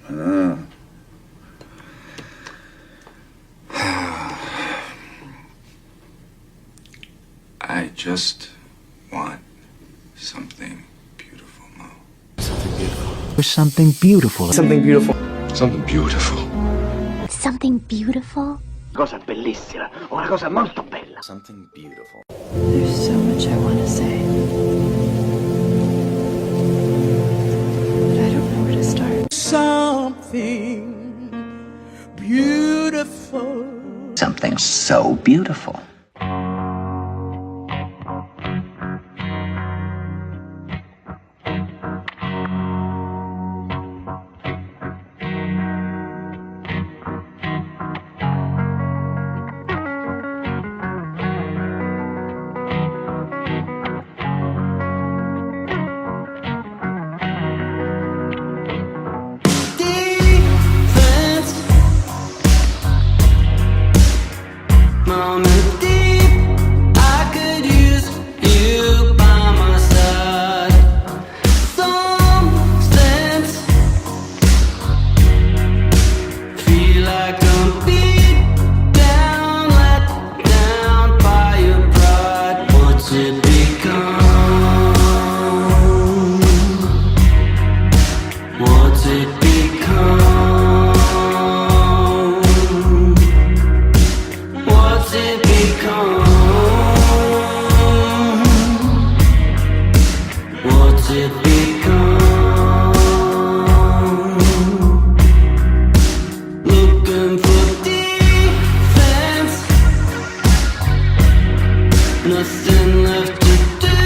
I just want something beautiful, Mo. Something beautiful. Something beautiful. Something beautiful. Something beautiful. Something beautiful? Cosa bellissima, una cosa molto bella. Something beautiful. There's so much I want to say, but I don't know where to start. Something beautiful. Something so beautiful. Nothing left to do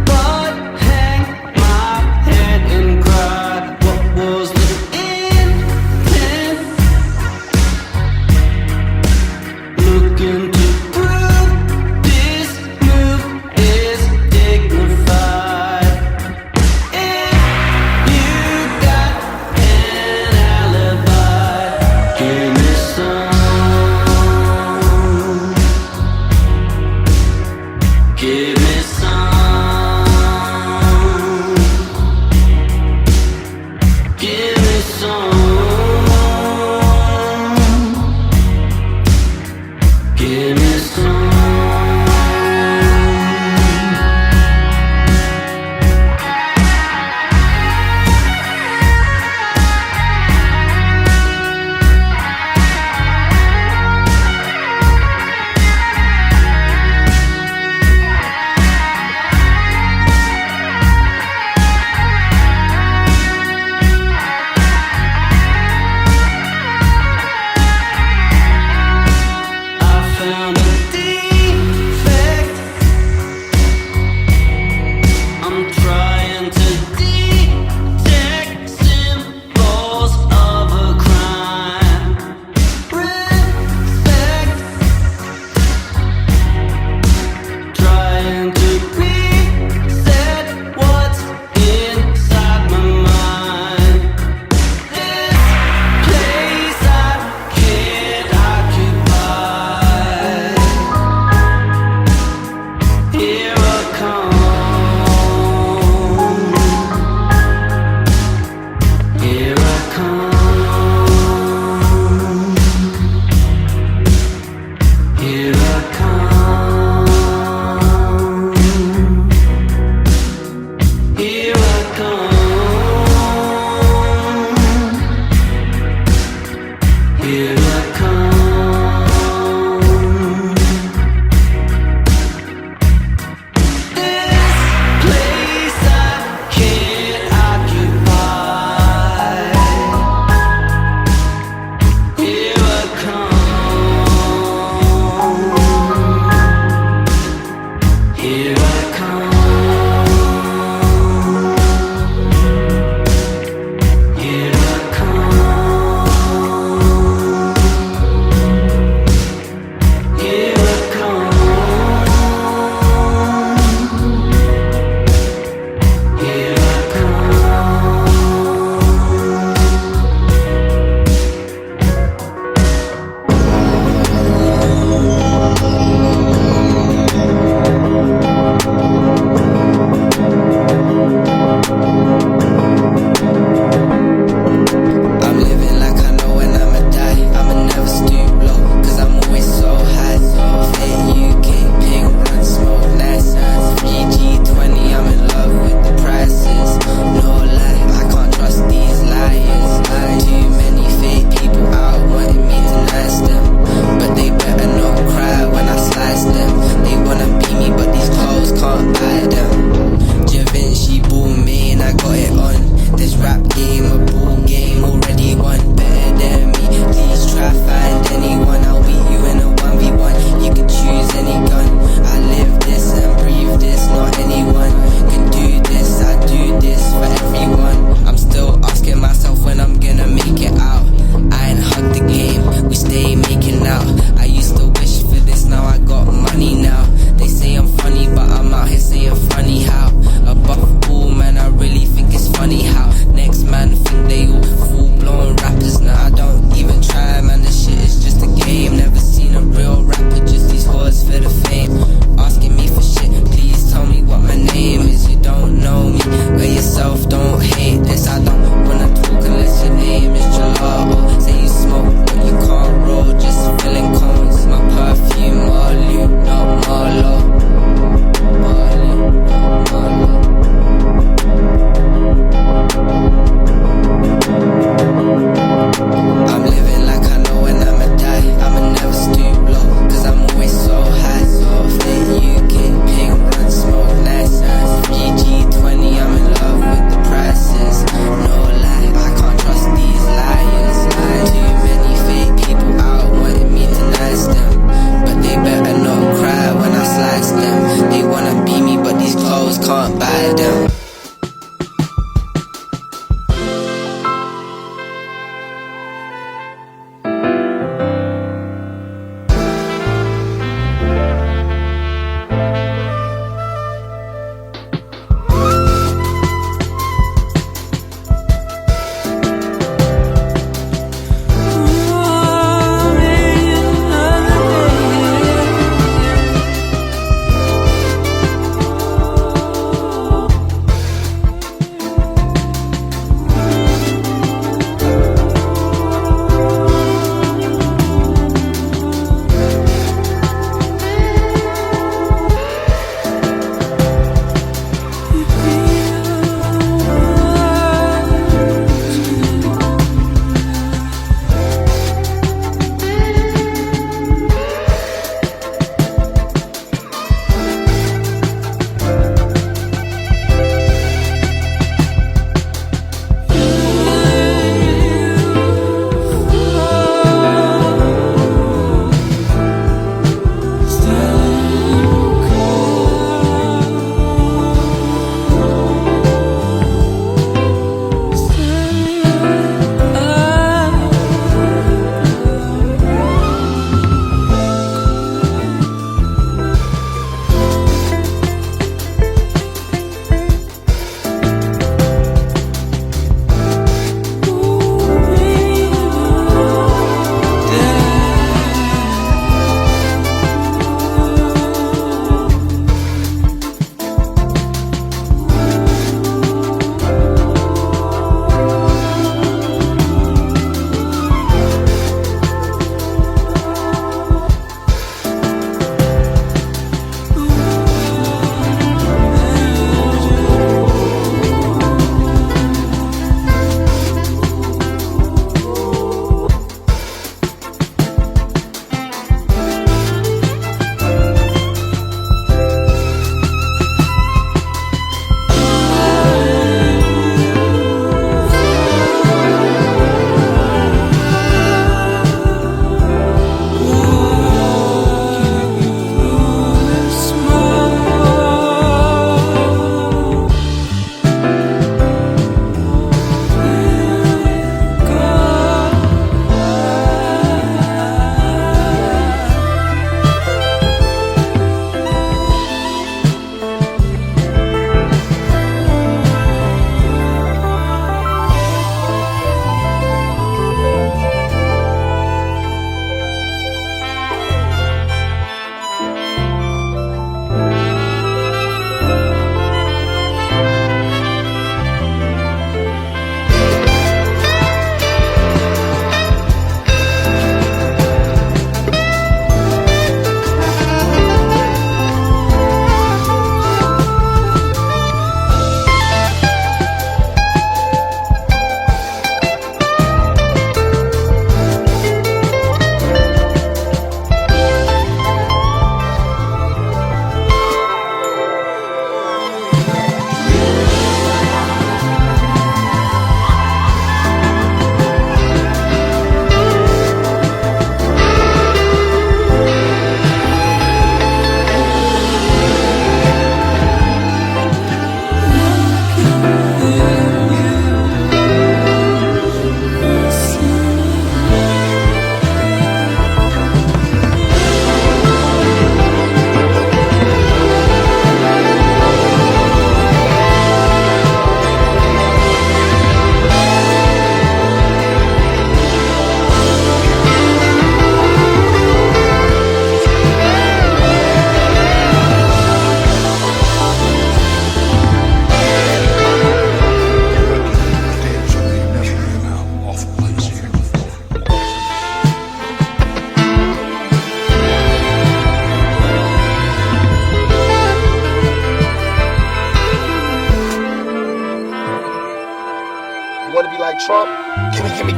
but hang my head and cry. What was the intent? Looking to prove this move is dignified. If you got an alibi, give me some. Give me some. Give me some. Give me some.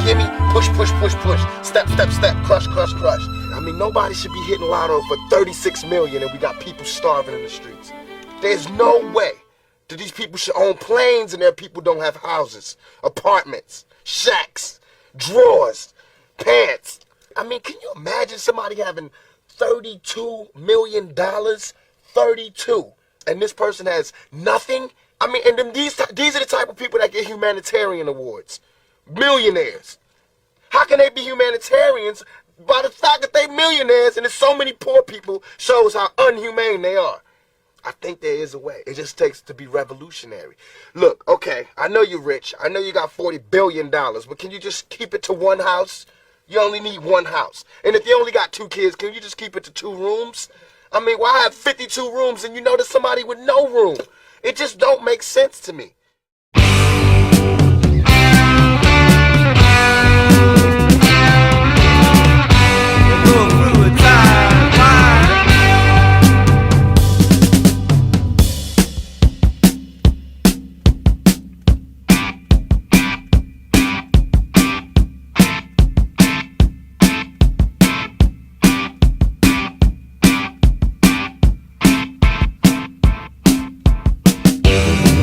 Gimme, push, push, push, push. Step, step, step, crush, crush, crush. I mean, nobody should be hitting lotto for 36 million and we got people starving in the streets. There's no way that these people should own planes and their people don't have houses, apartments, shacks, drawers, pants. I mean, can you imagine somebody having $32 million? 32. And this person has nothing? I mean, and then these are the type of people that get humanitarian awards. Millionaires. How can they be humanitarians by the fact that they're millionaires and there's so many poor people shows how unhumane they are? I think there is a way. It just takes to be revolutionary. Look, okay, I know you're rich. I know you got $40 billion, but can you just keep it to one house? You only need one house. And if you only got 2 kids, can you just keep it to 2 rooms? I mean, why have 52 rooms and you know there's somebody with no room? It just don't make sense to me.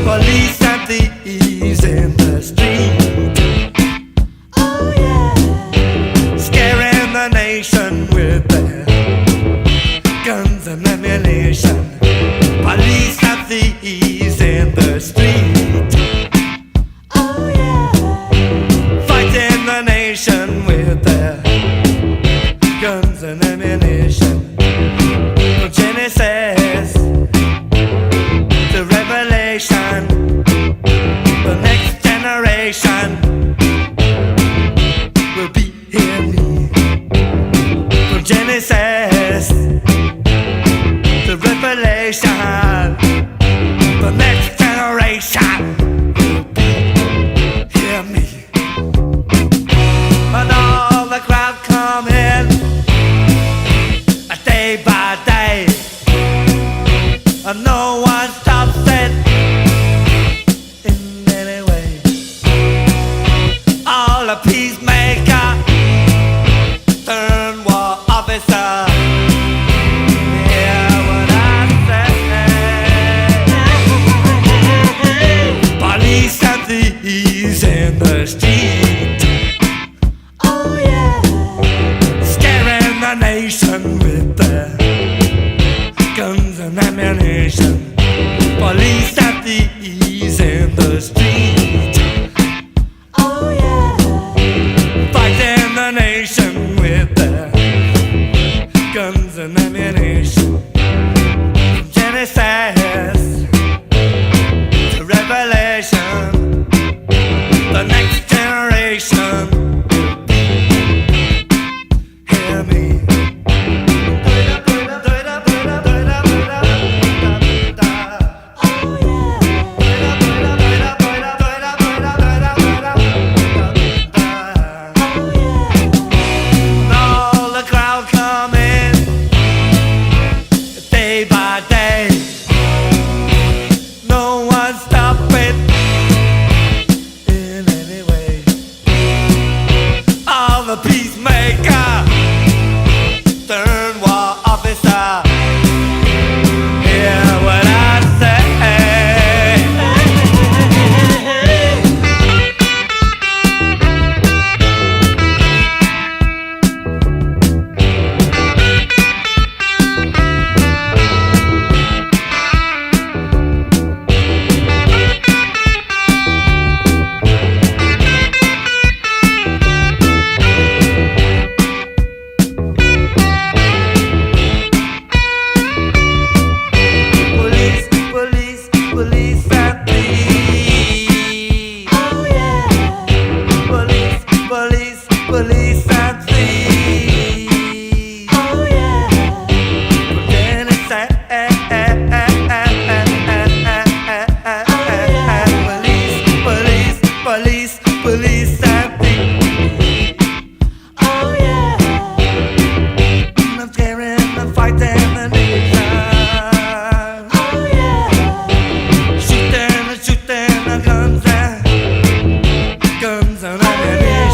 Police and thieves in the street. Oh yeah. Scaring the nation with their guns and ammunition. Police and thieves in the street. Oh yeah. Fighting the nation with their guns and ammunition. From Genesis to Revelation, the next generation will be in me. From Genesis to Revelation, the next generation will be hear me. And all the crowd come in, day by day, and no one stops it in any way. All the peacemaker turn war officer. Hear what I say. Police and thieves in the street. Oh yeah. Scaring the nation with their guns and ammunition. Police and thieves in the street. Oh yeah. Fighting the nation with their guns and ammunition. From Genesis to Revelation, the next generation will be. Hear me. Peacemaker, turn war officer. Hear what I say. Police and thieves. Oh yeah. Police and thieves. Oh yeah. Police and thieves. Oh yeah. I'm scaring and fighting the nation. Shooting the guns and ammunition.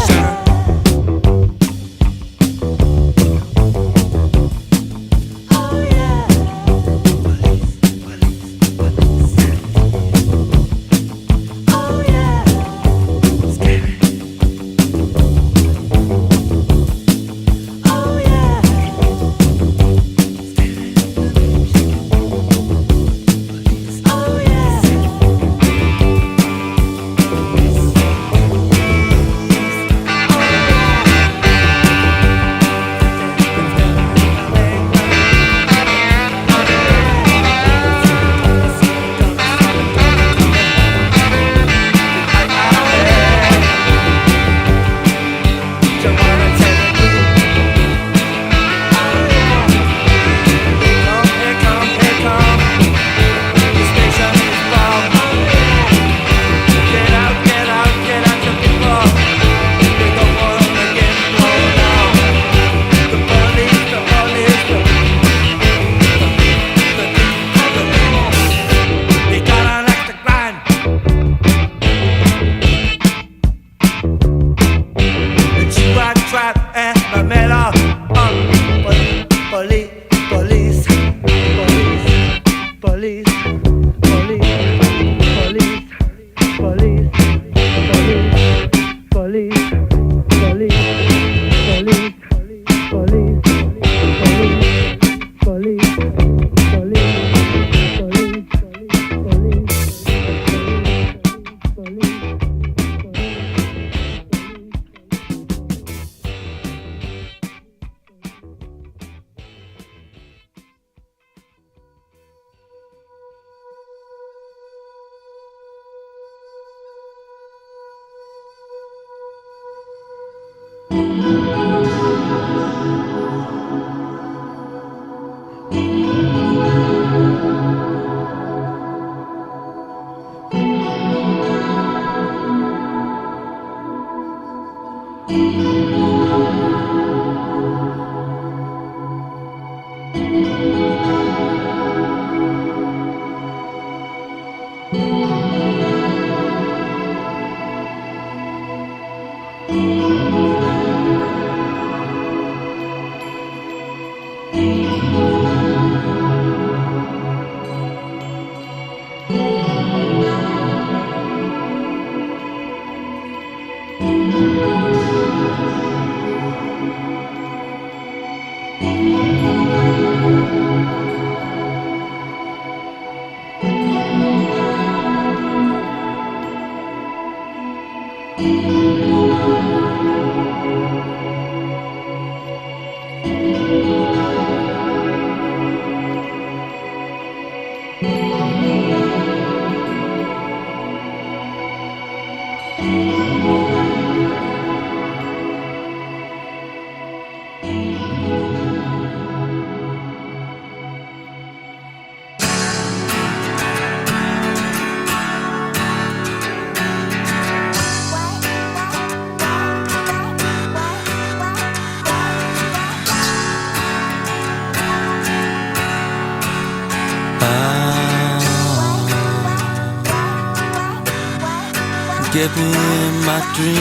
Get me in my dreams.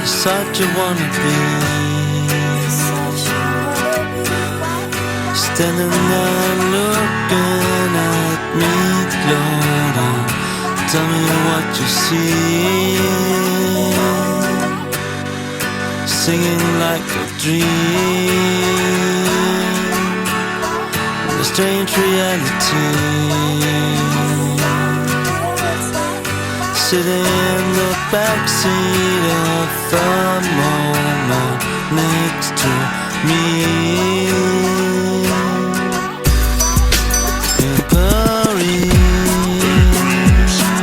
Such a wannabe. Standing there looking at me gloating. Tell me what you see. Singing like a dream. A strange reality. Sitting in the backseat of the moment next to me. In Paris,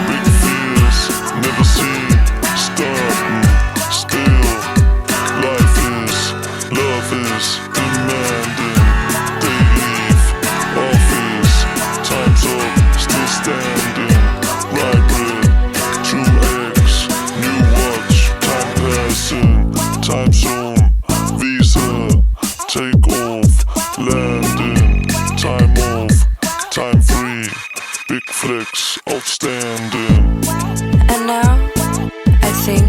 big fears, never seen, starting, still. Life is, love is, demanding. They leave, office, time's up, still standing. Right bread, 2 eggs, new watch, time passing, time zone, visa, take off, landing, time off, time free, big flex, outstanding. And now, I think,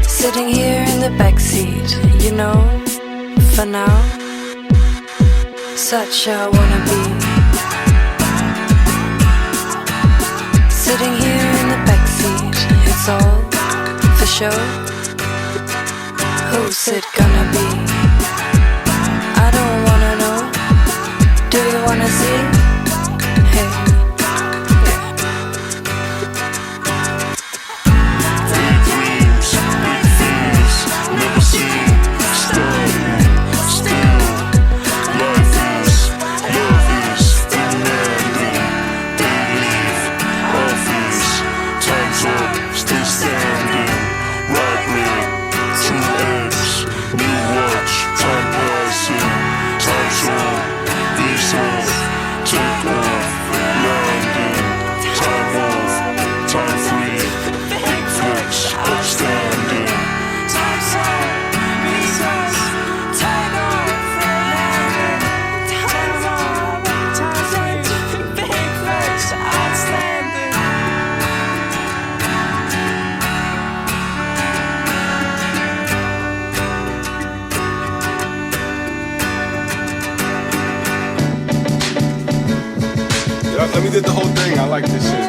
sitting here in the backseat, you know, for now, such a wannabe. Sitting here in the backseat, it's all for show. Who's it gonna be? I don't wanna know. Do you wanna see? Hey, yeah. Daydreams, big fears, never seen, starting, still. Life is, love is, demanding. They leave, office, time's up, still standing. Right bread, 2 eggs, new watch, time passing, time zone, visa, take off, landing, time off, time free, big flex, outstanding. Time zone, visas, take off, landing. Time zone, time free, big flex, outstanding. Let me do the whole thing. I like this shit.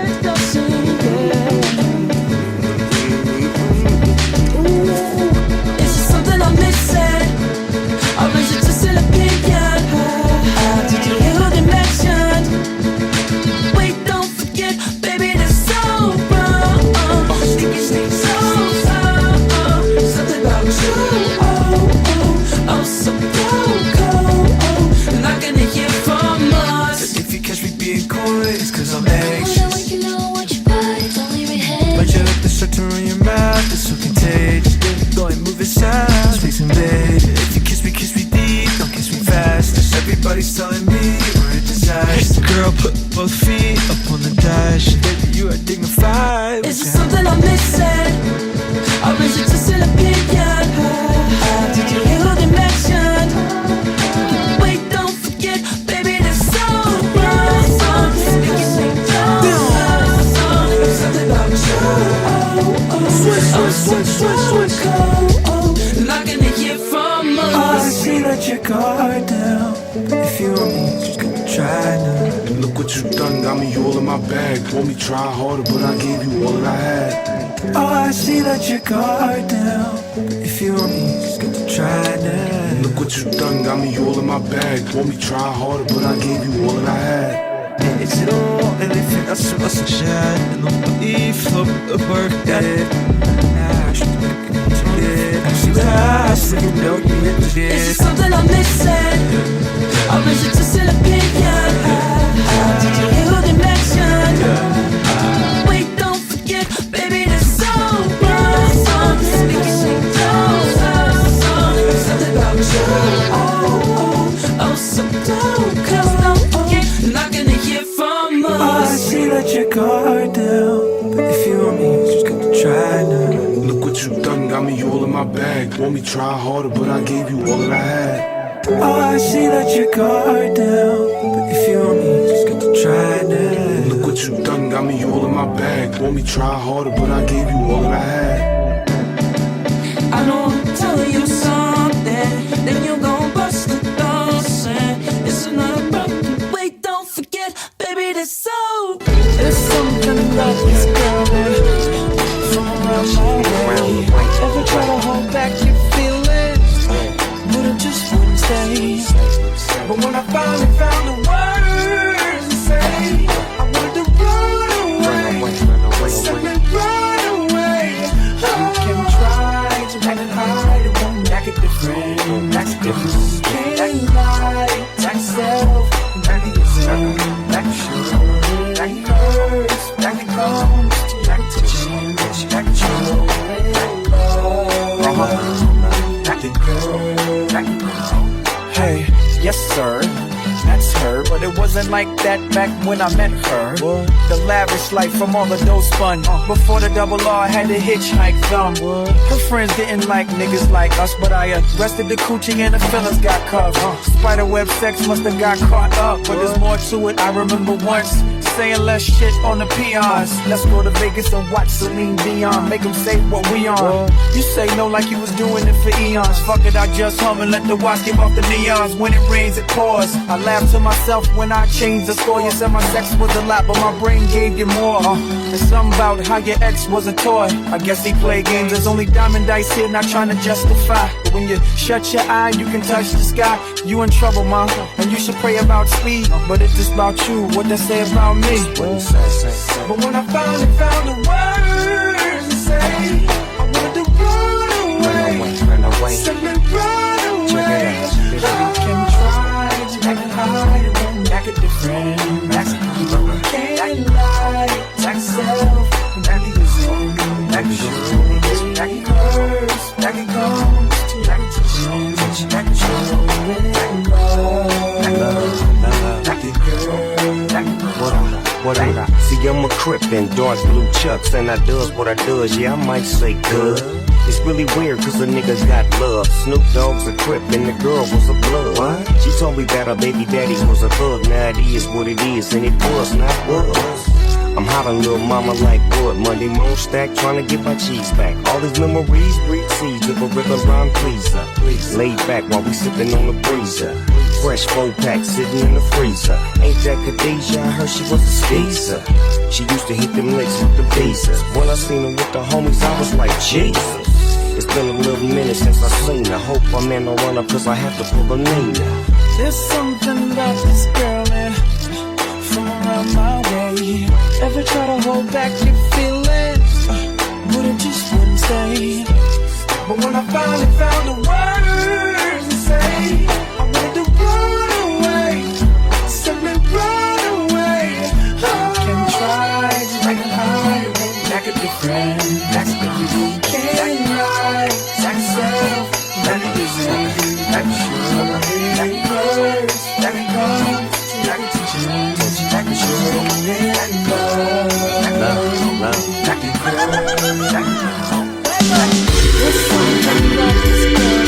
Is there something I'm missing? Or is it just an opinion? Did you hear who they mentioned? Wait, don't forget, baby, they're so wrong. Sneaky, sneaky, so something about you. Oh, so cold. Not gonna hear from us. If you catch me being coy, it's 'cause I'm anxious. start to run your mouth, it's so contagious. Go and move it sound, space invaded. If you kiss me deep, don't kiss me fast. Cause everybody's telling me we're a disaster. Girl, put both feet up on the dash. Baby, you are dignified. Is there something I'm missing? Or is it just an opinion? Did you hear who they mentioned? Wait, don't forget, baby, there's something about you. Not gonna hear from us. I see that you guard down. If you want me, just gonna try now. And look what you done, got me all in my bag. Want me try harder, but I gave you all that I had. Oh, I see that you guard down. If you want me, just gonna try now. And look what you done, got me all in my bag. Want me try harder, but I gave you all that I had. Is it all anything else was a shine? And nobody flop a work at it. Now I should make it to get. I see that I still don't need to get. Is there something I'm missing? Or is it just an opinion? Did you hear who they mentioned? Wait, don't forget, baby, there's something about you. Oh, so don't come. Not gonna hear from us. I see that you guard down. But if you want me, just gonna try now. Look what you done, got me all in my bag. Want me try harder, but I gave you all that I had. Oh, I see that you guard down. But if you want me, just gonna try now. Look what you done, got me all in my bag. Want me try harder, but I gave you all that I had. I know I'm telling you something, then you gon' bust the dance. It's another broken. Wait, don't forget, baby, there's something about this girl from around my way. Ever try to hold back your feelings, but it just wouldn't stay. But when I finally found the words to say, I wanted to run away, simply run away. You can try to run and hide, it won't make it different. That's different. Can't lie to yourself, that isn't. That sure, that hurts, that comes, that touches, that joy, that girl. Hey, yes sir, that's her. But it wasn't like that back when I met her. The lavish life from all the dough spun. Before the double R had to hitchhike them. Her friends didn't like niggas like us, but I arrested the coochie and the feelings got cuffed. Spiderweb sex must have got caught up, but there's more to it. I remember once saying less shit on the peons. Let's go to Vegas and watch Celine Dion, make them say what we on. You say no like you was doing it for eons. Fuck it, I just hum and let the watch give off the neons. When it rains, it pours. I laugh to myself when I changed the score. You said my sex was a lot, but my brain gave you more. There's something about how your ex was a toy. I guess he played games. There's only diamond dice here, not trying to justify. But when you shut your eye, you can touch the sky. You in trouble, ma, and you should pray about speed. But it's just about you, what they say about me. But when I finally found the words to say, I wanted to run away, simply run away. I can try to make it hide, it won't make it different. That's you can't lie to yourself, that isn't. That sure, that hurts, that it comes, that it touches, that What I see, I'm a crip in dark blue chucks, and I does what I does, yeah, I might say good. It's really weird, cause the niggas got love. Snoop Dogg's a crip, and the girl was a blood. What? She told me that her baby daddy was a thug. Now it is what it is, and it was not was. I'm hot on little mama like wood. Monday moon stack, trying to get my cheese back. All these memories breed seeds of a river rhyme pleaser. Laid back while we sipping on the breezer. Fresh 4-pack sitting in the freezer. Ain't that Khadijah? I heard she was a skeezer. She used to hit them licks with the visas. When I seen her with the homies, I was like, Jesus. It's been a little minute since I seen her. Hope my man don't run up cause I have to pull her name now. There's something about this girl and from around my way. Ever try to hold back your feelings, but it just wouldn't stay. But when I finally found the words to say, I wanted to run away, simply run away. I can try to make it hide, make it different. That's the you can't lie. Yourself, that is easy. That surely hurts. That comes to change. That surely love. That there's something that is good.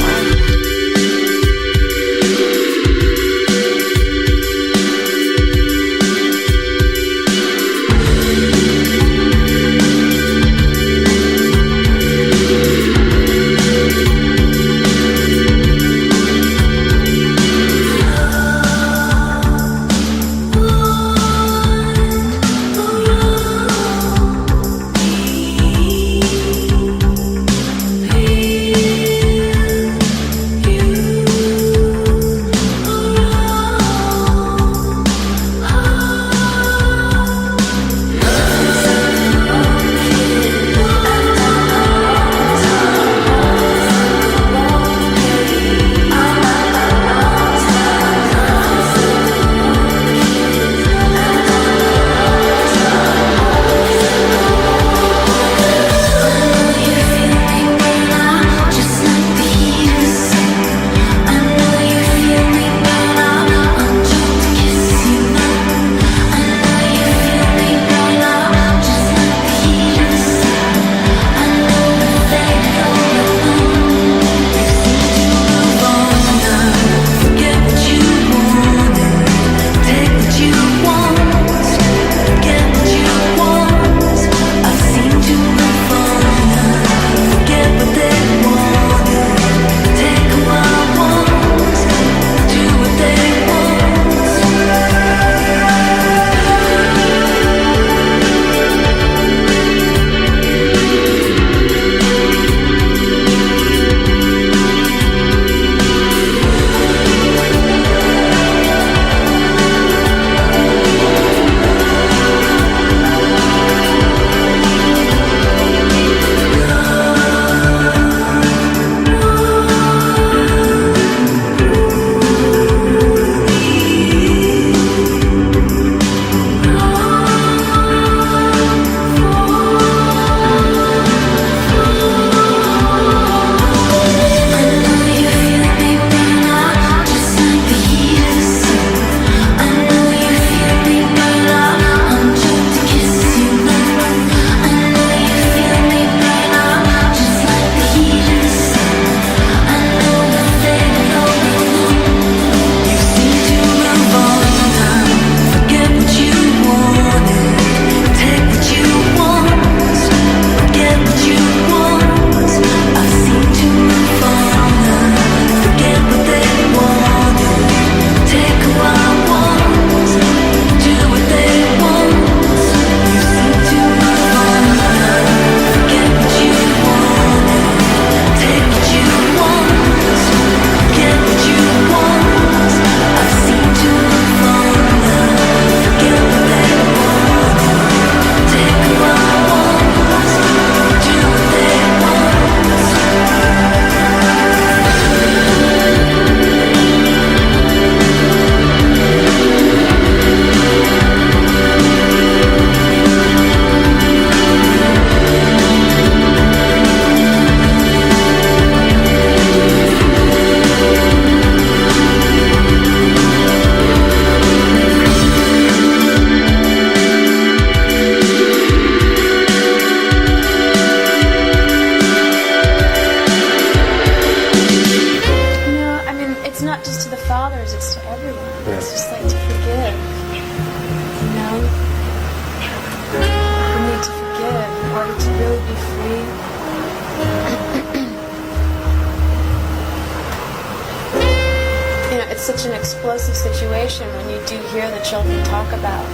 Such an explosive situation when you do hear the children talk about,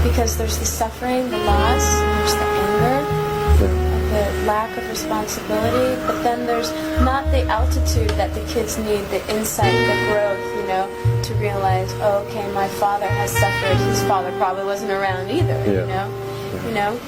because there's the suffering, the loss, and there's the anger, the lack of responsibility, but then there's not the altitude that the kids need, the insight, the growth, to realize, oh, okay, my father has suffered, his father probably wasn't around either, you know?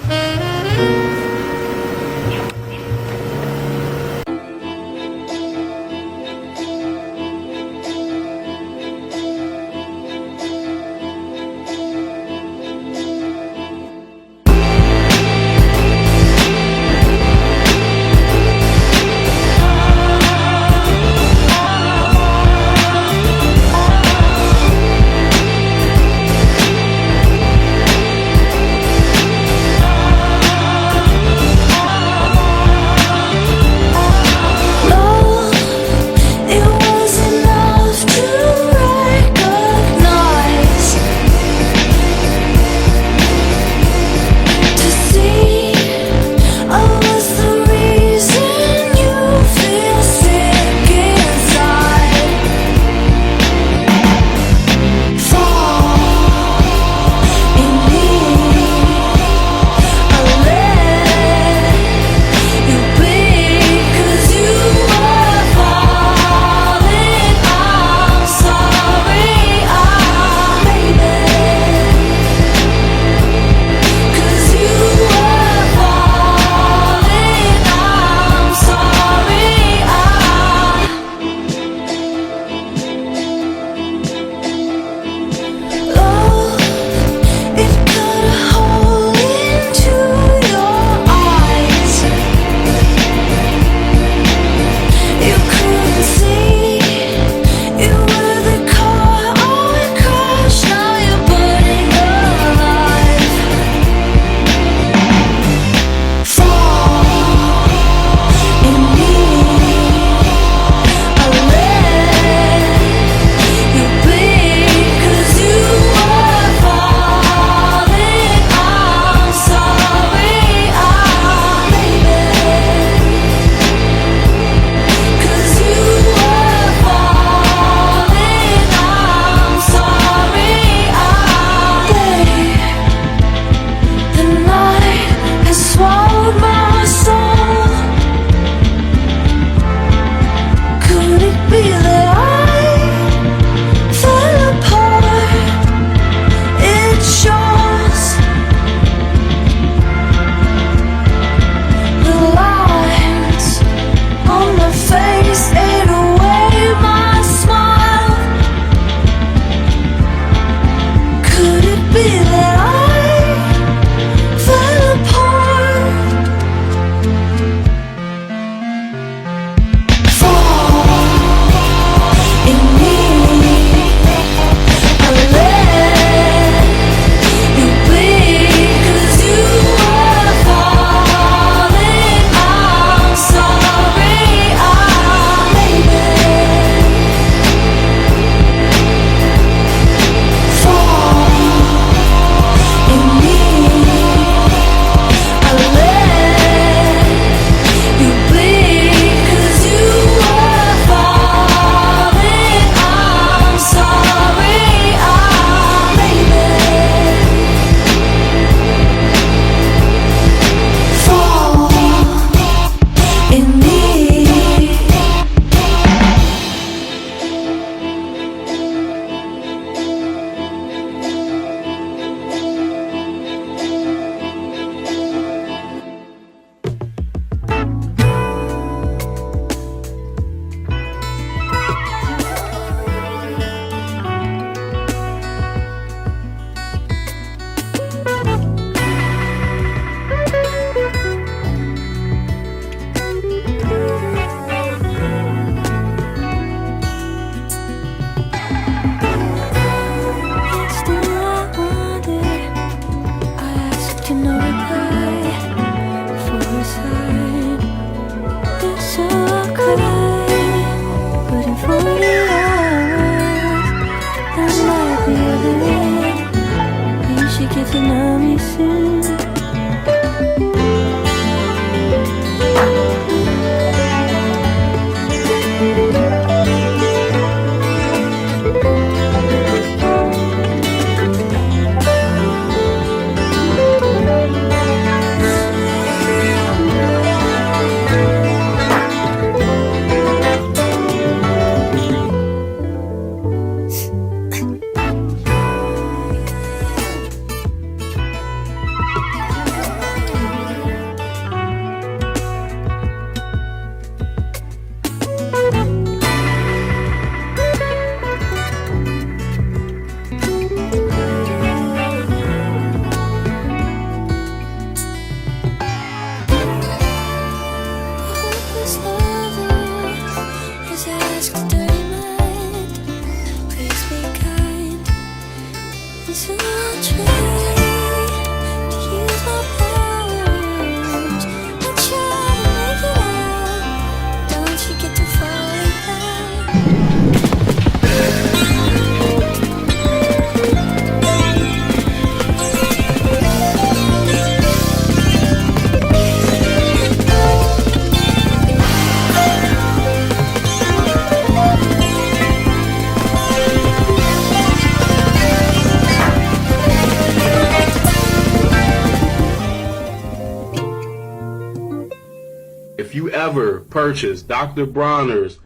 you ever purchase Dr. Bronner's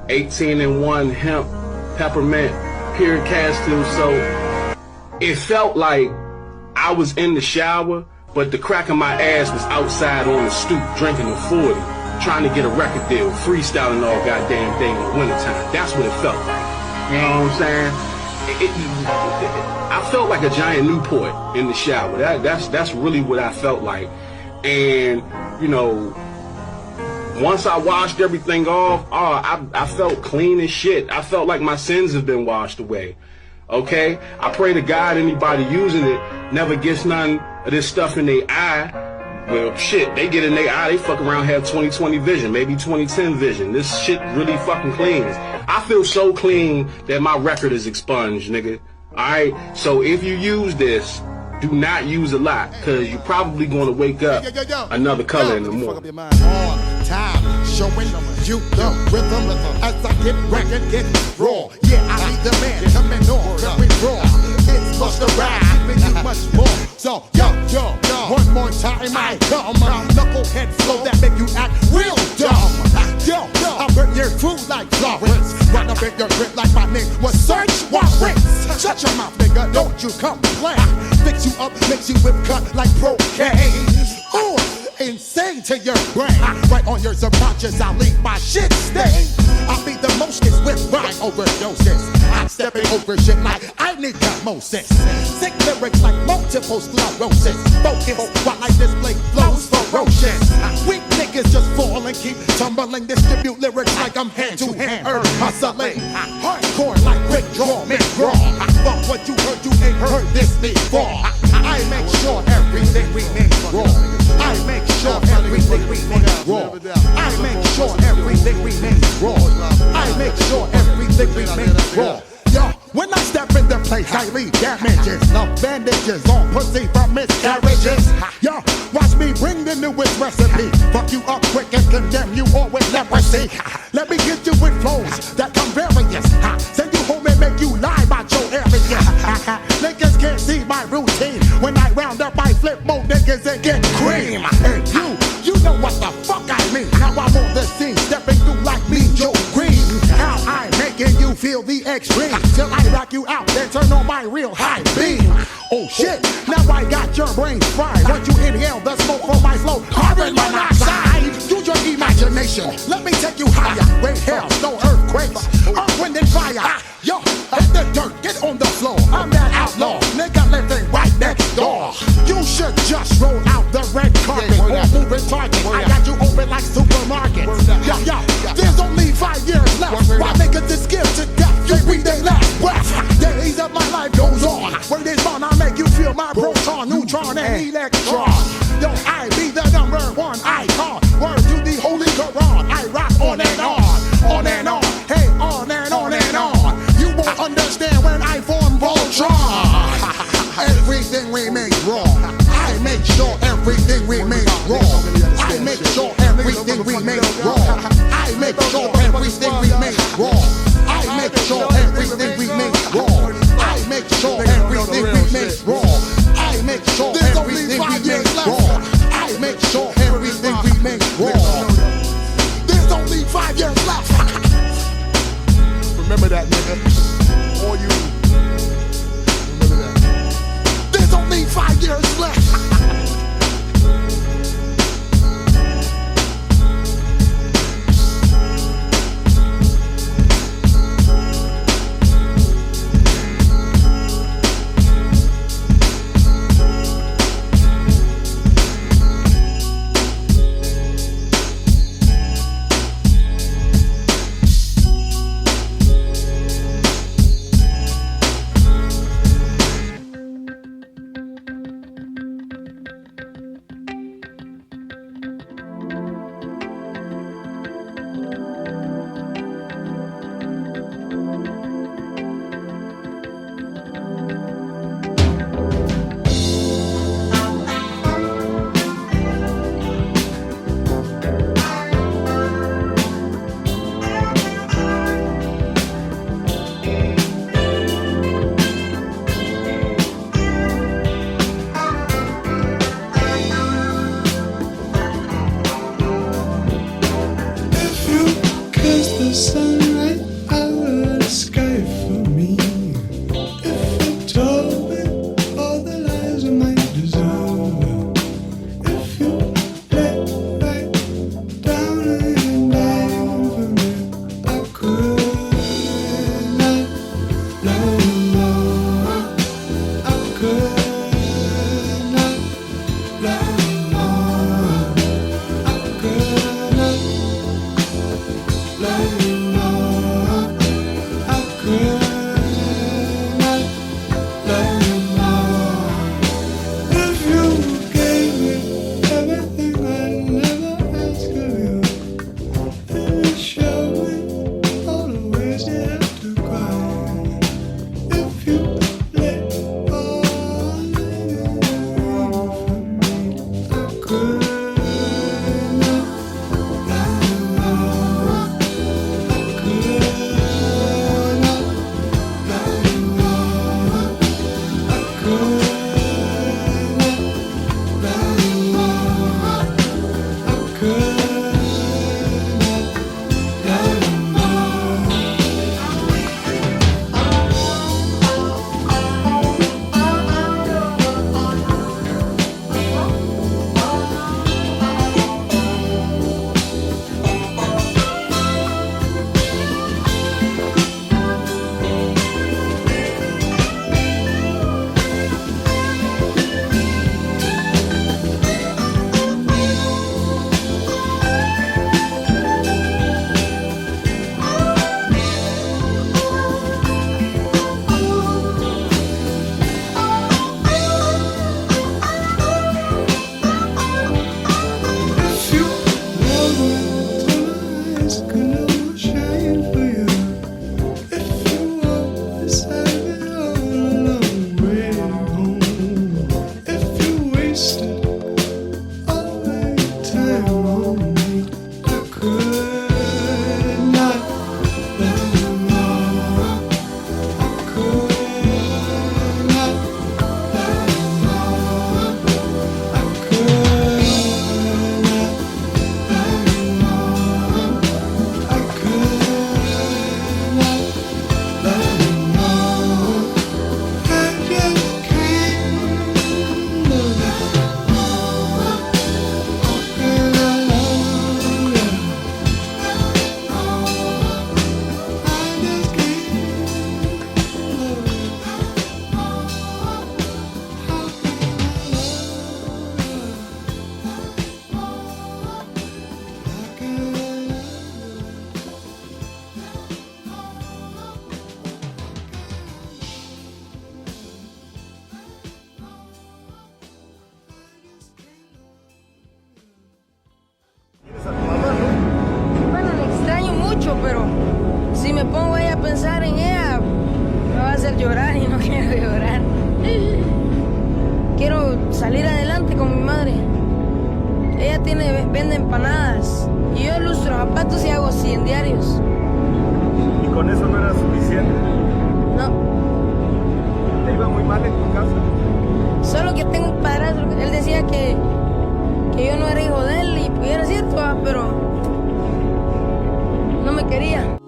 18-in-1 hemp peppermint pure castor soap, it felt like I was in the shower, but the crack of my ass was outside on the stoop drinking a 40, trying to get a record deal, freestyling all goddamn day in the wintertime. That's what it felt like. You know what I'm saying? I felt like a giant Newport in the shower. That's really what I felt like. And, you know, once I washed everything off, I felt clean as shit. I felt like my sins have been washed away. Okay? I pray to God anybody using it never gets none of this stuff in their eye. Well, shit, they get in their eye, they fuck around, have 20/20 vision, maybe 20/10 vision. This shit really fucking cleans. I feel so clean that my record is expunged, nigga. Alright? So if you use this, do not use a lot, because you're probably going to wake up another color in the morning. Time showing you the rhythm as I get ragged, get raw. Yeah, I need the man coming on very raw. It's Busta Rhymes, giving you much more. So yo, one more time I come. Knucklehead flow that make you act real dumb. Yo, I burn your food like Florence. Run up in your grip like my name was Search Warrants. Shut your mouth, nigga, don't you complain. Fix you up, makes you whip cut like Procaine. Ooh, insane to your brain. Right on your subconscious, I'll leave my shit stain. I'll be the mostest with rhyme overdoses. I'm stepping over shit like I need osmosis. Sick lyrics like multiple sclerosis. Focus while I display flows ferocious. Weak niggas just fall and keep tumbling. Distribute lyrics like I'm hand to hand hustling. Hardcore like Rick Draw, McGraw. Fuck what you ain't heard this before. I make sure everything we make raw. I make sure everything we make raw. I make sure everything we make raw. I make sure everything we make raw. Yo, when I step in the place, I leave damages. No bandages on pussy from miscarriages. Yo, watch me bring the newest recipe. Fuck you up quick and condemn you all with leprosy. Let me get you with flows that come various. Send you home and make you lie about your area. Niggas can't see my routine. When I round up, I flip more niggas and get cream. And you know what the fuck I mean. Now I'm on the scene, stepping through like me, Joe Green. How I'm making you feel the extreme. Till I rock you out, then turn on my real high beam. Oh shit, now I got your brain fried. Once you inhale the smoke from my flow, carbon monoxide. Use your imagination, let me take you higher. Rain, hell, no earthquakes, earth, wind, and fire. Yo, hit the dirt, get on the floor. I'm that outlaw, nigga living right next door. You should just roll out the red carpet or moving target. I got you open like supermarkets. Yo, there's only 5 years left. Why niggas is scared to death? You breathe their last breath. Days of my life goes on. Word is on, I make you feel my proton, neutron, and electron. Yo, I be the #1 icon. Word to the Holy Quran. I rock on and on and on. Hey, on and on and on. You won't understand when I form Voltron. Everything we make raw. I make sure everything we make raw. I make sure everything we make raw. I make sure everything we make raw. I make sure everything we make raw. I make sure everything we make raw. I make sure everything we make raw. I make sure everything we make raw. There's only 5 years left. Remember that, nigga. All you. Remember that. There's only 5 years left. me pongo ahí a pensar en ella, me va a hacer llorar y no quiero llorar. Quiero salir adelante con mi madre. Ella vende empanadas y yo lustro zapatos y hago 100 diarios. ¿Y con eso no era suficiente? No. ¿Te iba muy mal en tu casa? Solo que tengo un padrastro. Él decía que yo no era hijo de él y era cierto, pero no me quería.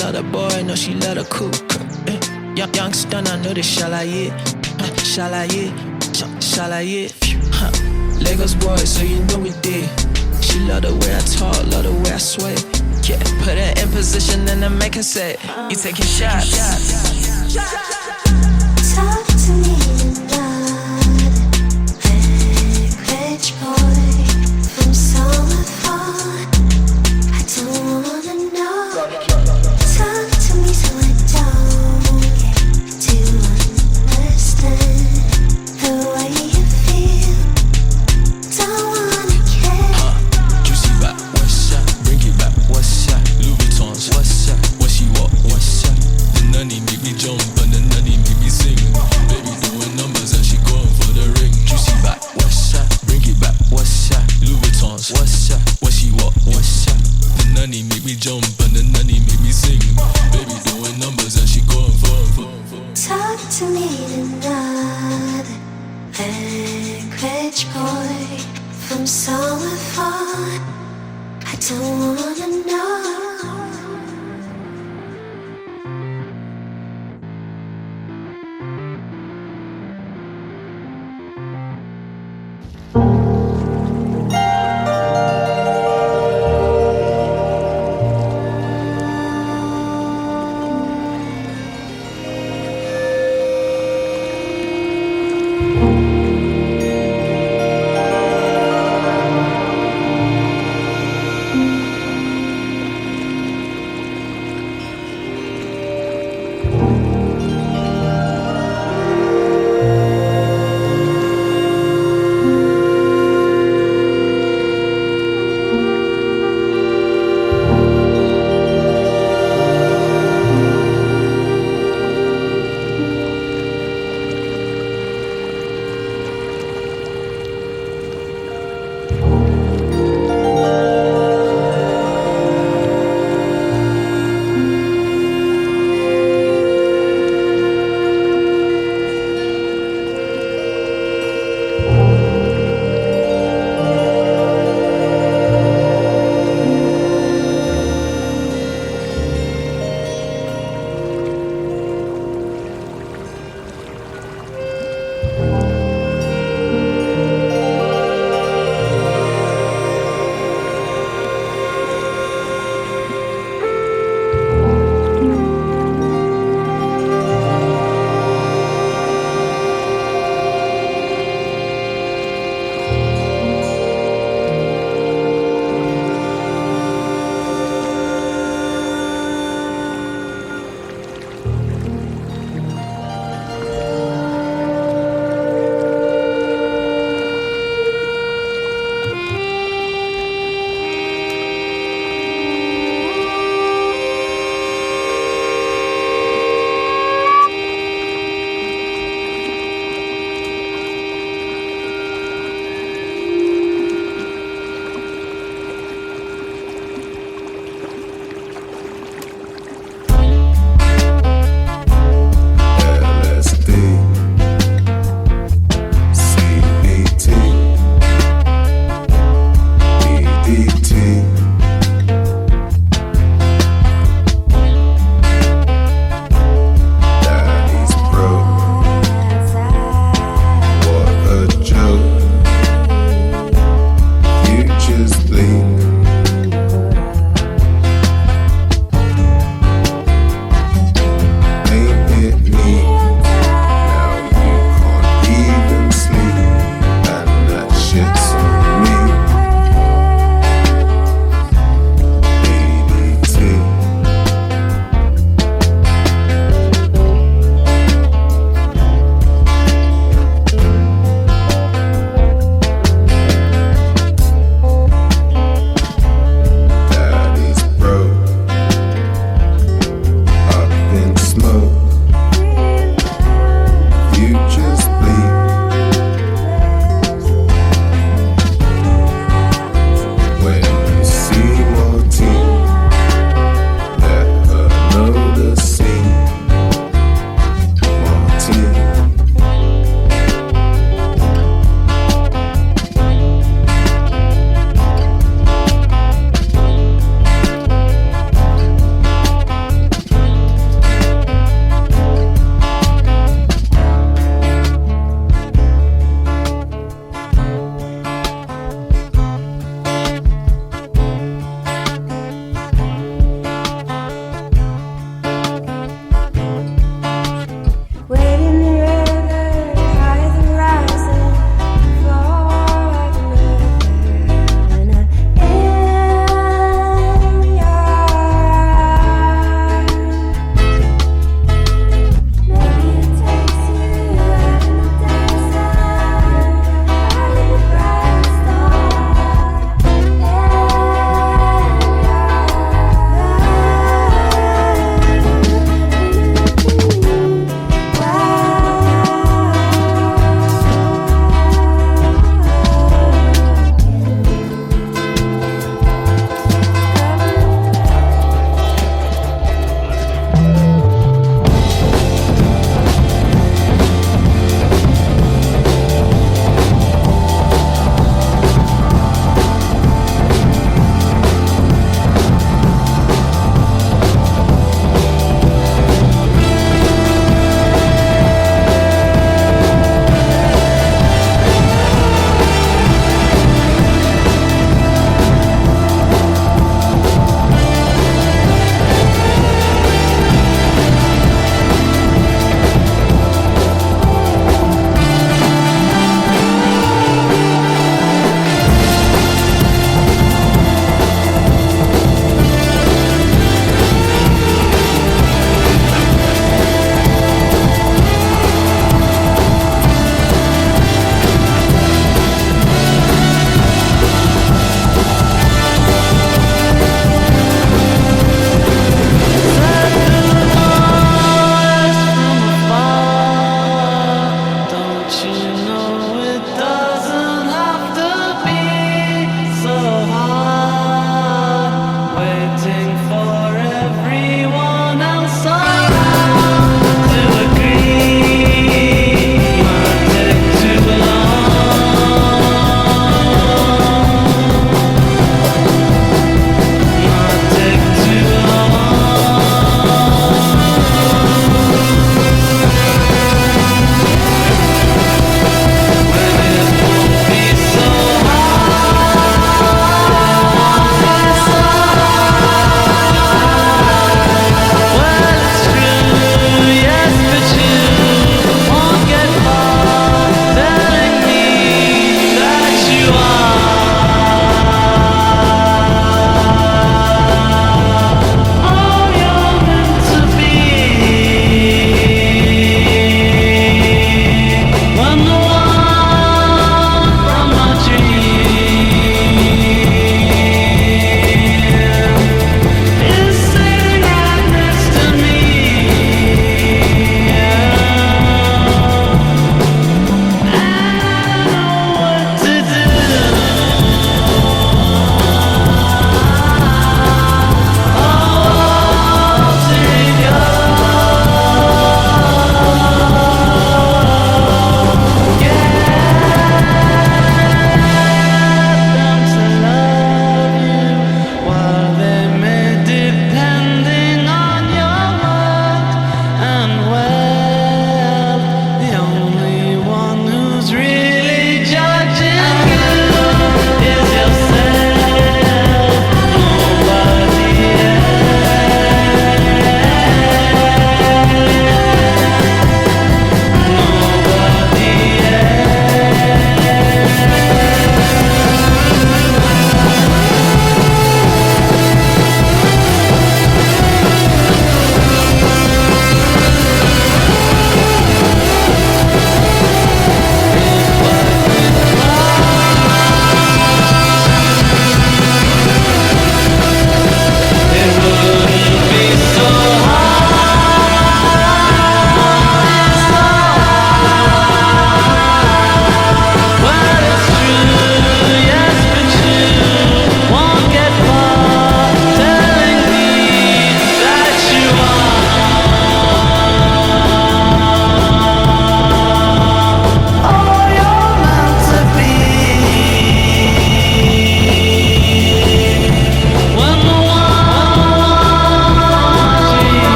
love the boy, no, she love the coupe. Young stun, I know this shalaye. Shalaye, shalaye. Lagos boy, so you know we did. She love the way I talk, love the way I sway. Yeah, put her in position and then make her say, you taking shots. Talk to me tonight, rich boy from somewhere far. I don't wanna know. Talk to me so I don't get to understand the way you feel. Don't wanna care. Juicy back, what's up? Bring it back, what's up? Louis Vuittons, what's up? What she walk, what's up? The nunny make me jump and the nunny make me sing. Baby doing numbers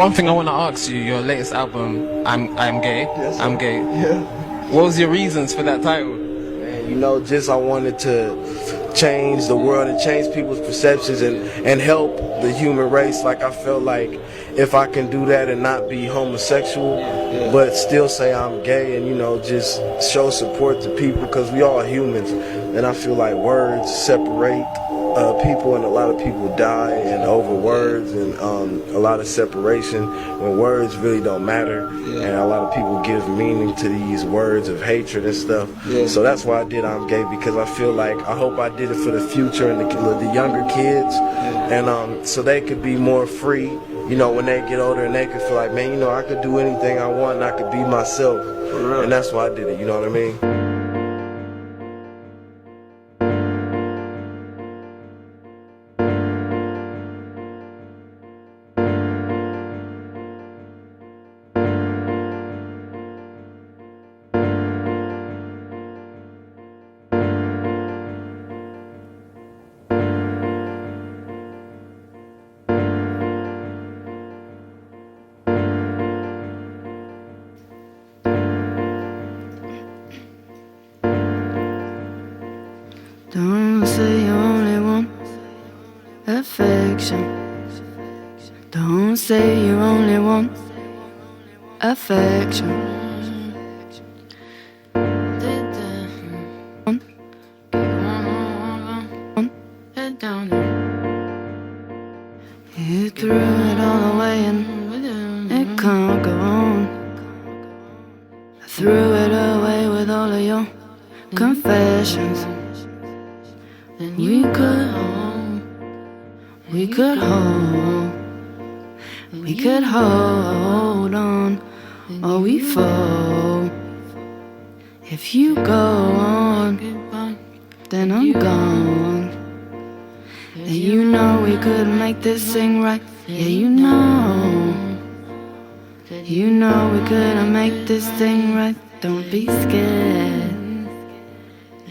One thing I want to ask you, your latest album, I'm Gay. Yes, I'm Gay. Yeah. What was your reasons for that title? Man, you know, just I wanted to change the world and change people's perceptions and help the human race. Like I felt like if I can do that and not be homosexual, but still say I'm gay and, you know, just show support to people, because we all humans. And I feel like words separate people, and a lot of people die and over words, and a lot of separation when words really don't matter. And a lot of people give meaning to these words of hatred and stuff. So that's why I did I'm Gay, because I feel like I hope I did it for the future and the younger kids, and so they could be more free, you know, when they get older, and they could feel like, man, you know, I could do anything I want and I could be myself. And that's why I did it, you know what I mean? Don't say you only want affection. Don't say you only want affection. You threw it all away and it can't go on. I threw it away with all of your confessions. We could hold, we could hold on, or we fall. If you go on, then I'm gone. And you know we could make this thing right. Yeah, you know we could make this thing right. Don't be scared.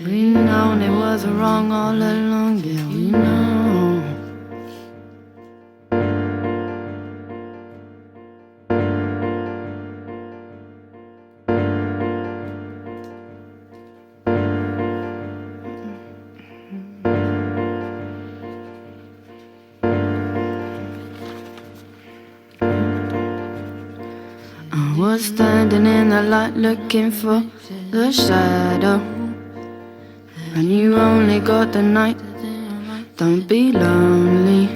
We know it was wrong all along, yeah, we know. I was standing in the light looking for the shadow, and you only got the night. Don't be lonely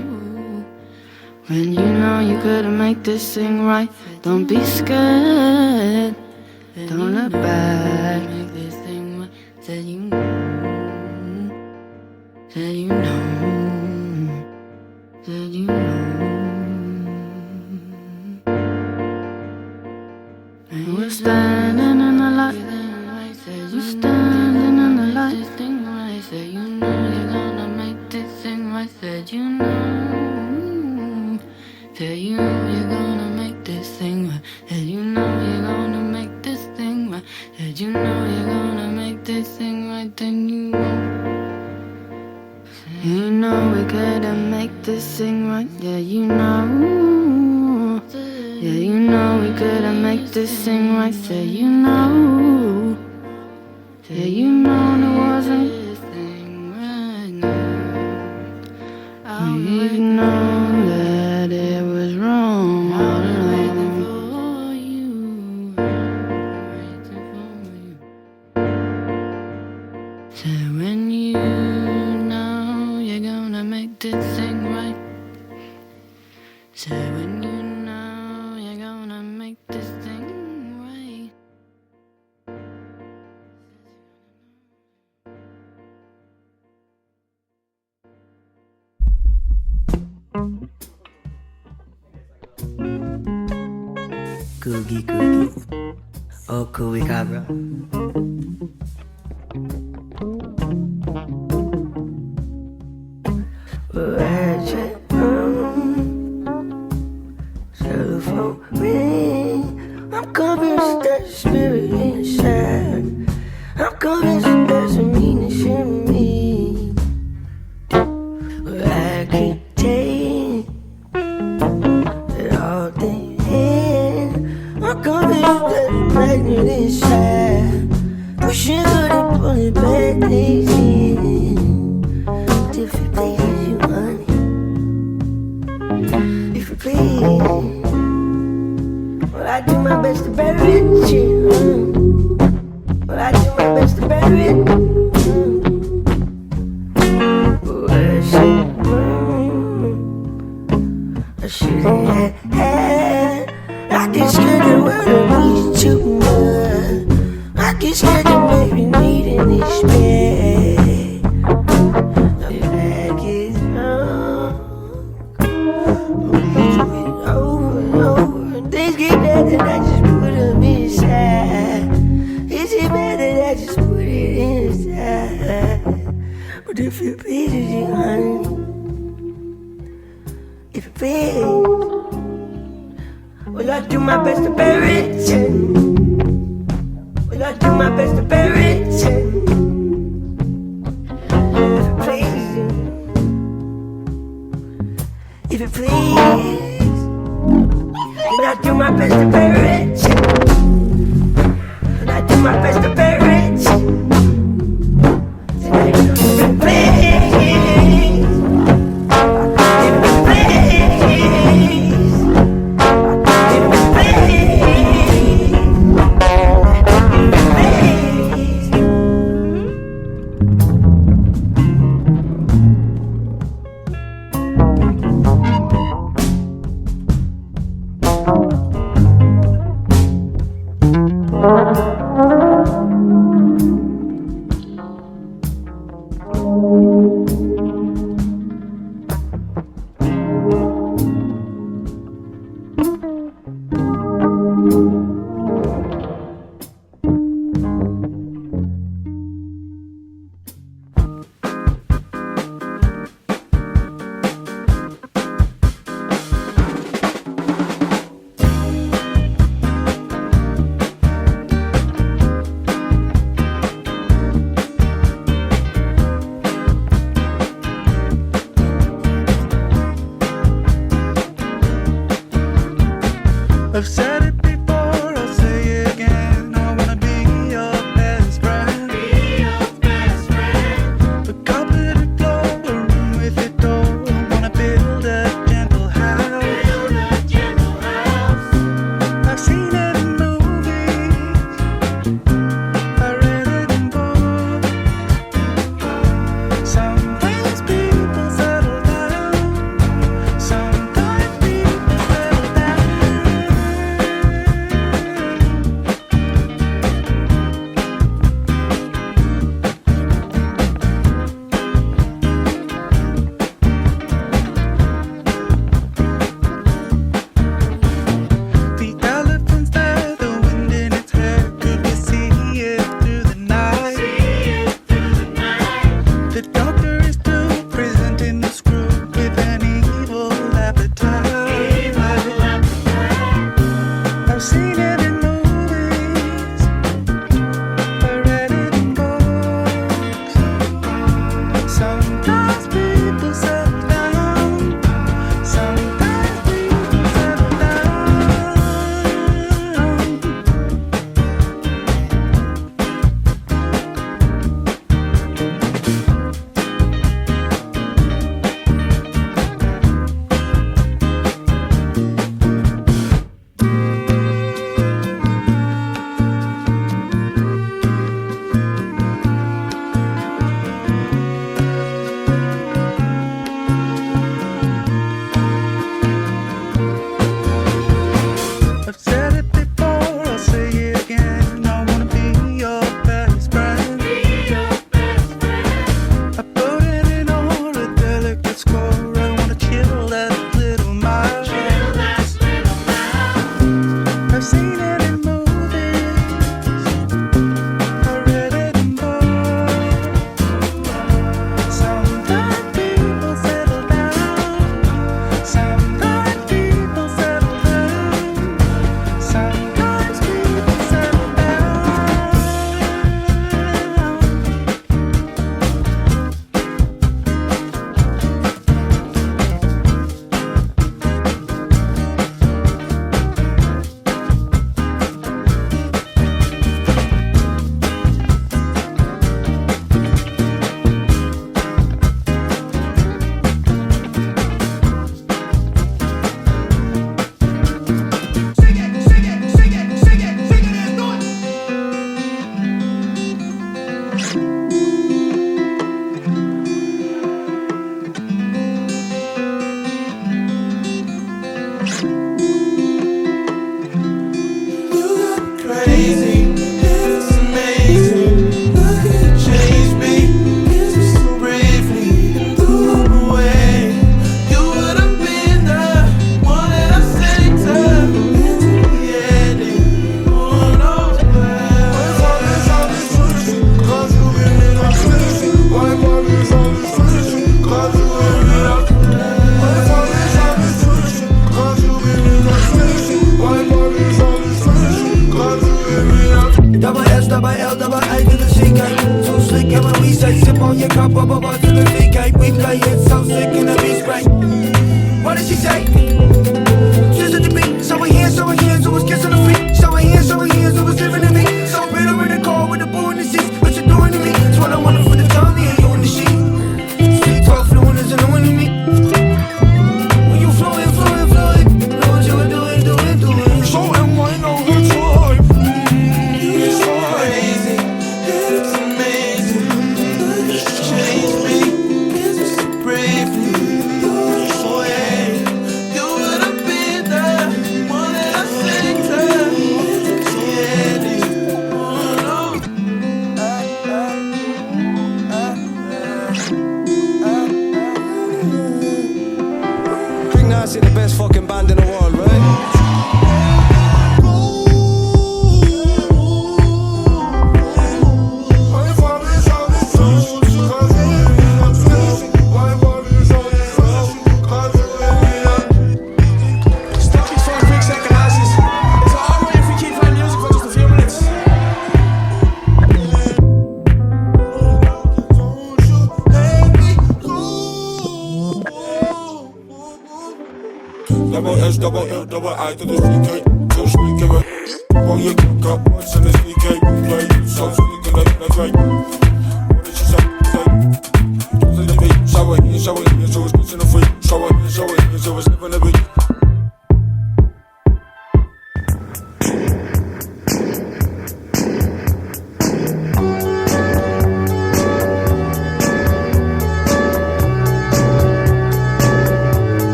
when you know you couldn't make this thing right. Don't be scared. Don't look back. Said you know. Said you know. Said you know. And we're standing in the light. We're standing in the light. Said you know you're gonna make this thing right. Said you know. Said you know you're gonna make this thing right. Said you know you're gonna make this thing right. Said you know you're gonna make this thing right. Then you won't. You know we couldn't make this thing right. Yeah, you know. Yeah, you know we couldn't make this thing right. Say you know. Yeah, you know it wasn't. We know that it was wrong all along. So when you know you're gonna make this thing right. So when you know you're gonna make this thing right. Cookie, cookie. Oh, cookie, cabra. Telephone ring. I'm convinced there's a spirit inside. I'm convinced there's a meaning in me. But I can't take that all things. bury it. Well, I do my best to bury it. I should have had. I get scared the world needs too much. I get scared that maybe needing respect. If I get drunk, we do it over and over. And things get better, I just put them inside. Is it better, I just put it inside. But if you beat it, honey, if it fails, well, I do my best to bury it. Well, I do my best to bury it. If it please, well, I do my best to bury it. And I do my best to bury it. Tonight, if it please. I've said it before, I'll say it again. I wanna be your best friend. Be your best friend. A carpeted floor, a room with a door. Wanna build a gentle house. Build a gentle house. I've seen it in movies. I read it in books. Sometimes people settle down. Sometimes people settle down. Bubble to the VK, we play it so sick in the beat spray. What did she say? Just at the beat, so we here, so it's kissing the feet. So we here, so it's living the beat. So bitter in the car with the boo in the seats. What you doing to me? It's what I wanted for the time, me and you in the sheet. Sweet talk for the winners and the winning me. When you flowing, know what you were doing. So am I know who to hype. It's so crazy, it's amazing. It's changed me, it's so brave for you. So hey, you would have been there, one that I sing to. So yeah, oh no. Bring Nancy, the best fucking band in the world, right? Stop these for a quick second, asses. Is it alright if we keep playing music for just a few minutes? Double S, double L, double I to the CK. So speak of it. While you cook up, what's in the CK? Play, so speak of it, that's right. What did she say? Just in the beat. Shower here, so it's kissing the free. Shower here, so it's living the beat.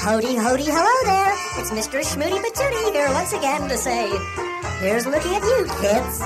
Howdy, howdy, hello there. It's Mr. Schmoody Patootie here once again to say, here's looking at you, kids.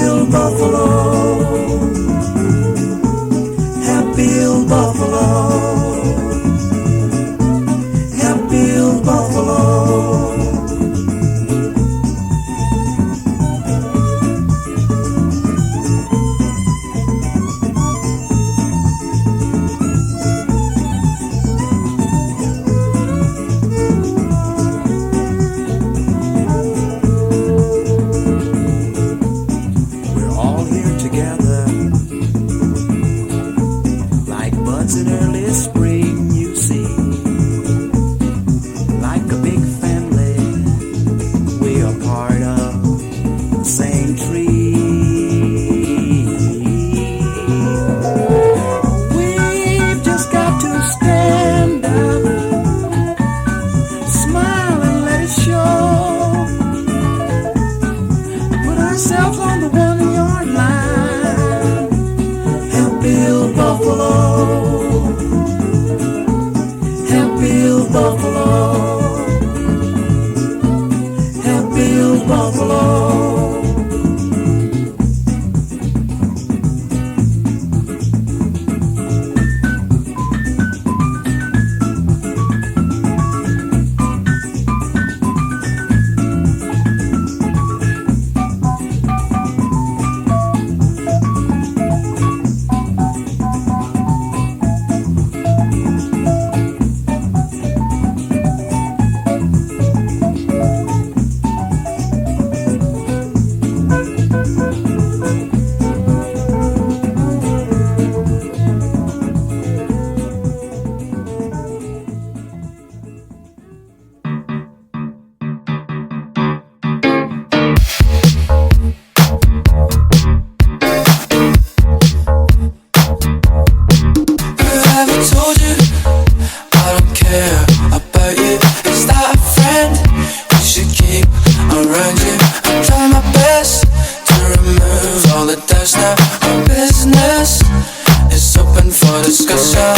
Bill Buffalo. Help Bill Buffalo. Help Bill Buffalo. We're all here together, like buds in early spring, you see. Like a big family, we are part of the same tree. We've just got to stand up, smile and let it show. Put ourselves on the 1 yard line. Help Bill Buffalo. Help Bill Buffalo. Help Bill Buffalo. Have I told you I don't care about you? Is that a friend you should keep around you? I try my best to remove all the doubts now. Our business is open for discussion.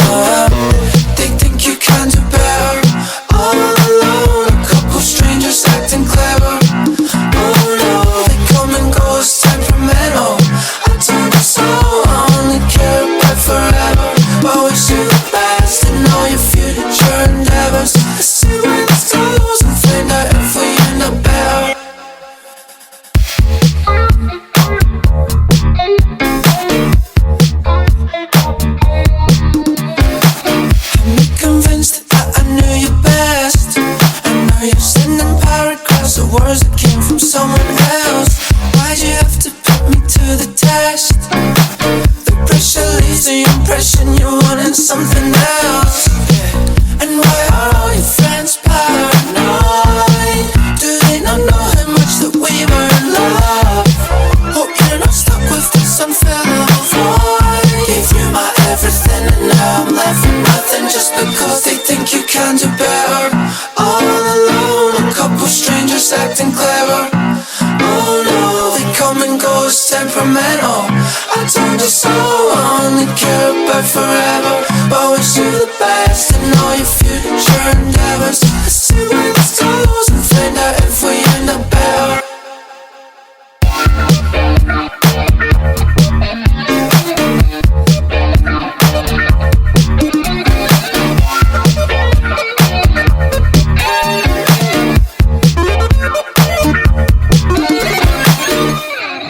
They think you can do better all alone. A couple strangers acting clever. Oh no, they come and go, it's temperamental. I told you so, I only care about forever. But wish you the best in all your future endeavors. Let's see where this goes and find out if we end up better. I'm convinced that I knew you best. And now you're sending paragraphs of words that came from someone else. Why'd you have to put me to the test? The pressure leaves the impression you're wanting something else. Yeah. And why are all your friends paranoid? Do they not know how much that we were in love? Hope you're not stuck with this unfillable void. Gave you my everything and now I'm left with nothing just because they think you can do better. All alone, a couple strangers acting clever. Oh no, they come and go, it's temperamental. I told you so, I only care about forever. But wish you the best in all your future endeavors. Let's see where this goes and find out if we end up better.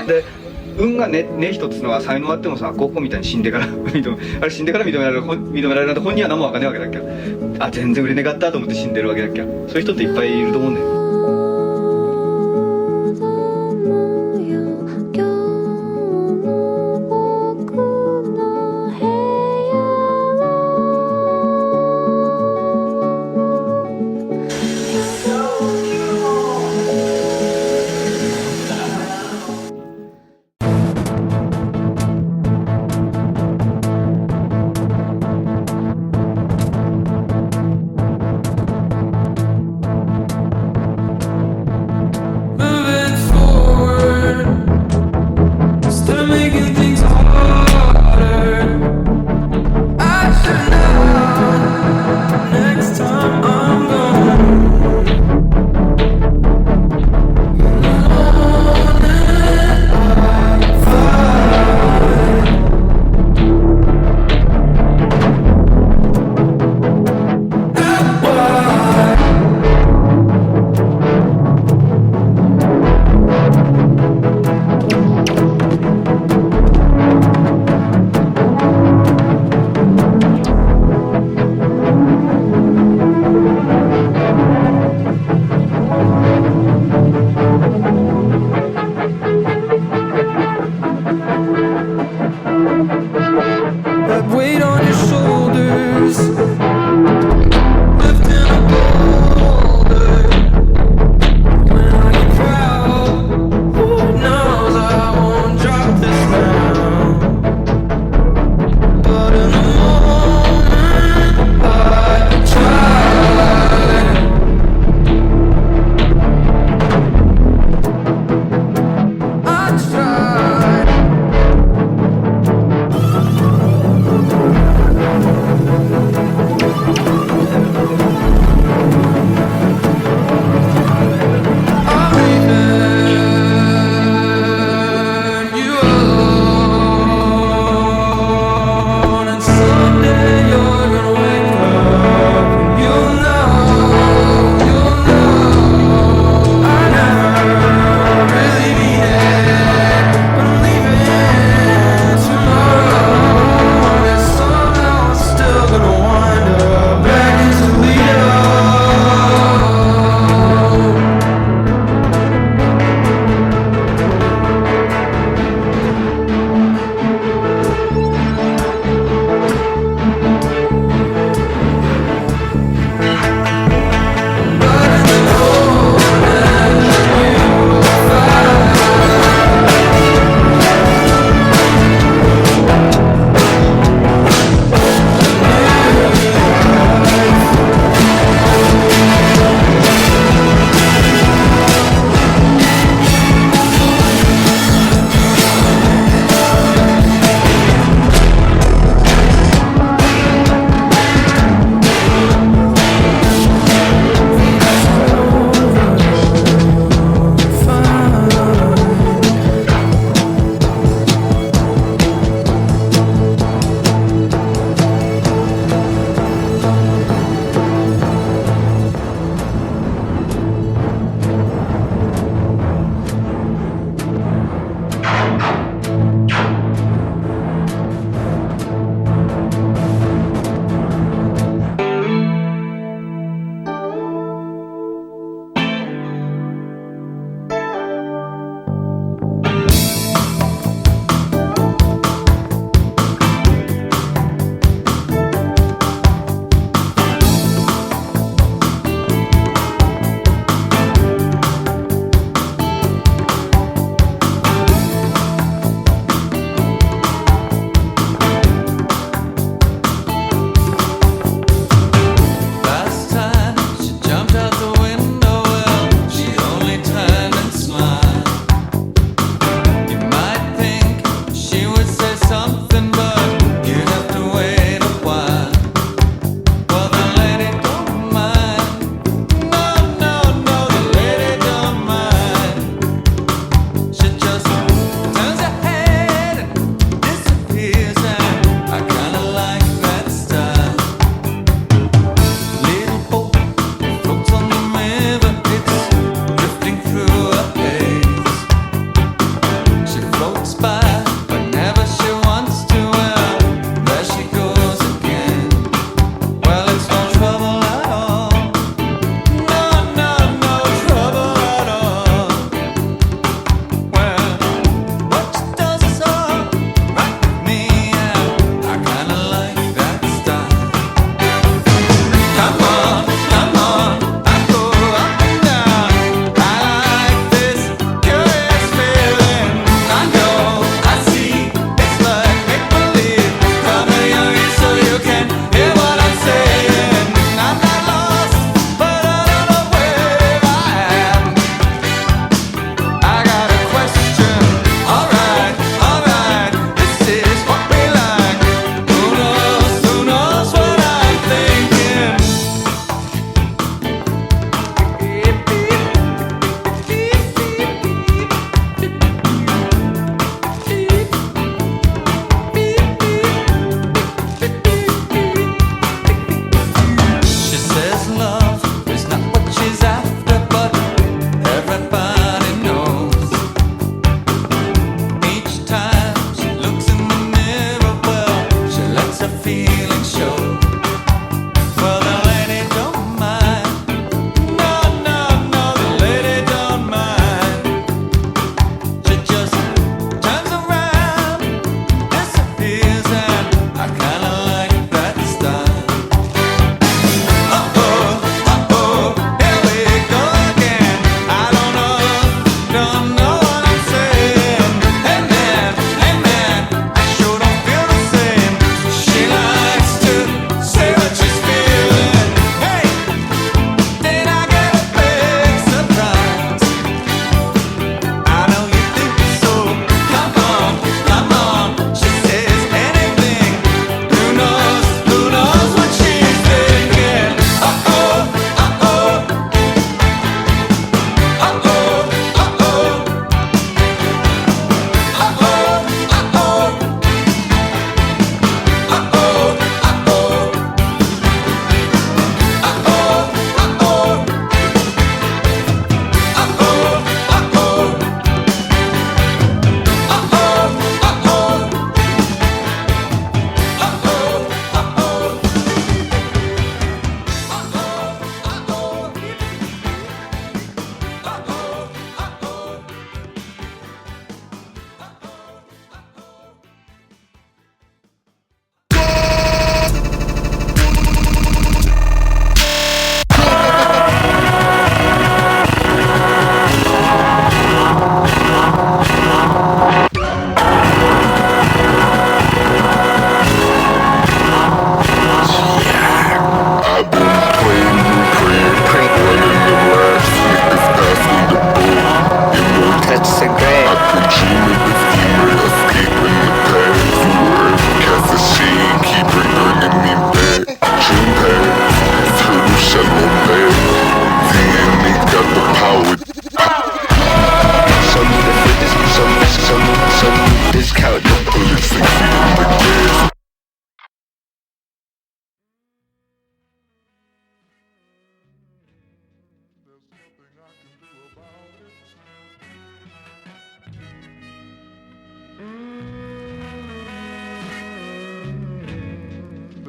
で運がねえ人っつうのは才能あってもさゴッホみたいに死んでからあれ死んでから認められるなんて本人は何も分かんないわけだっけ。あ、全然売れねかったと思って死んでるわけだっけ。そういう人っていっぱいいると思うんだよ。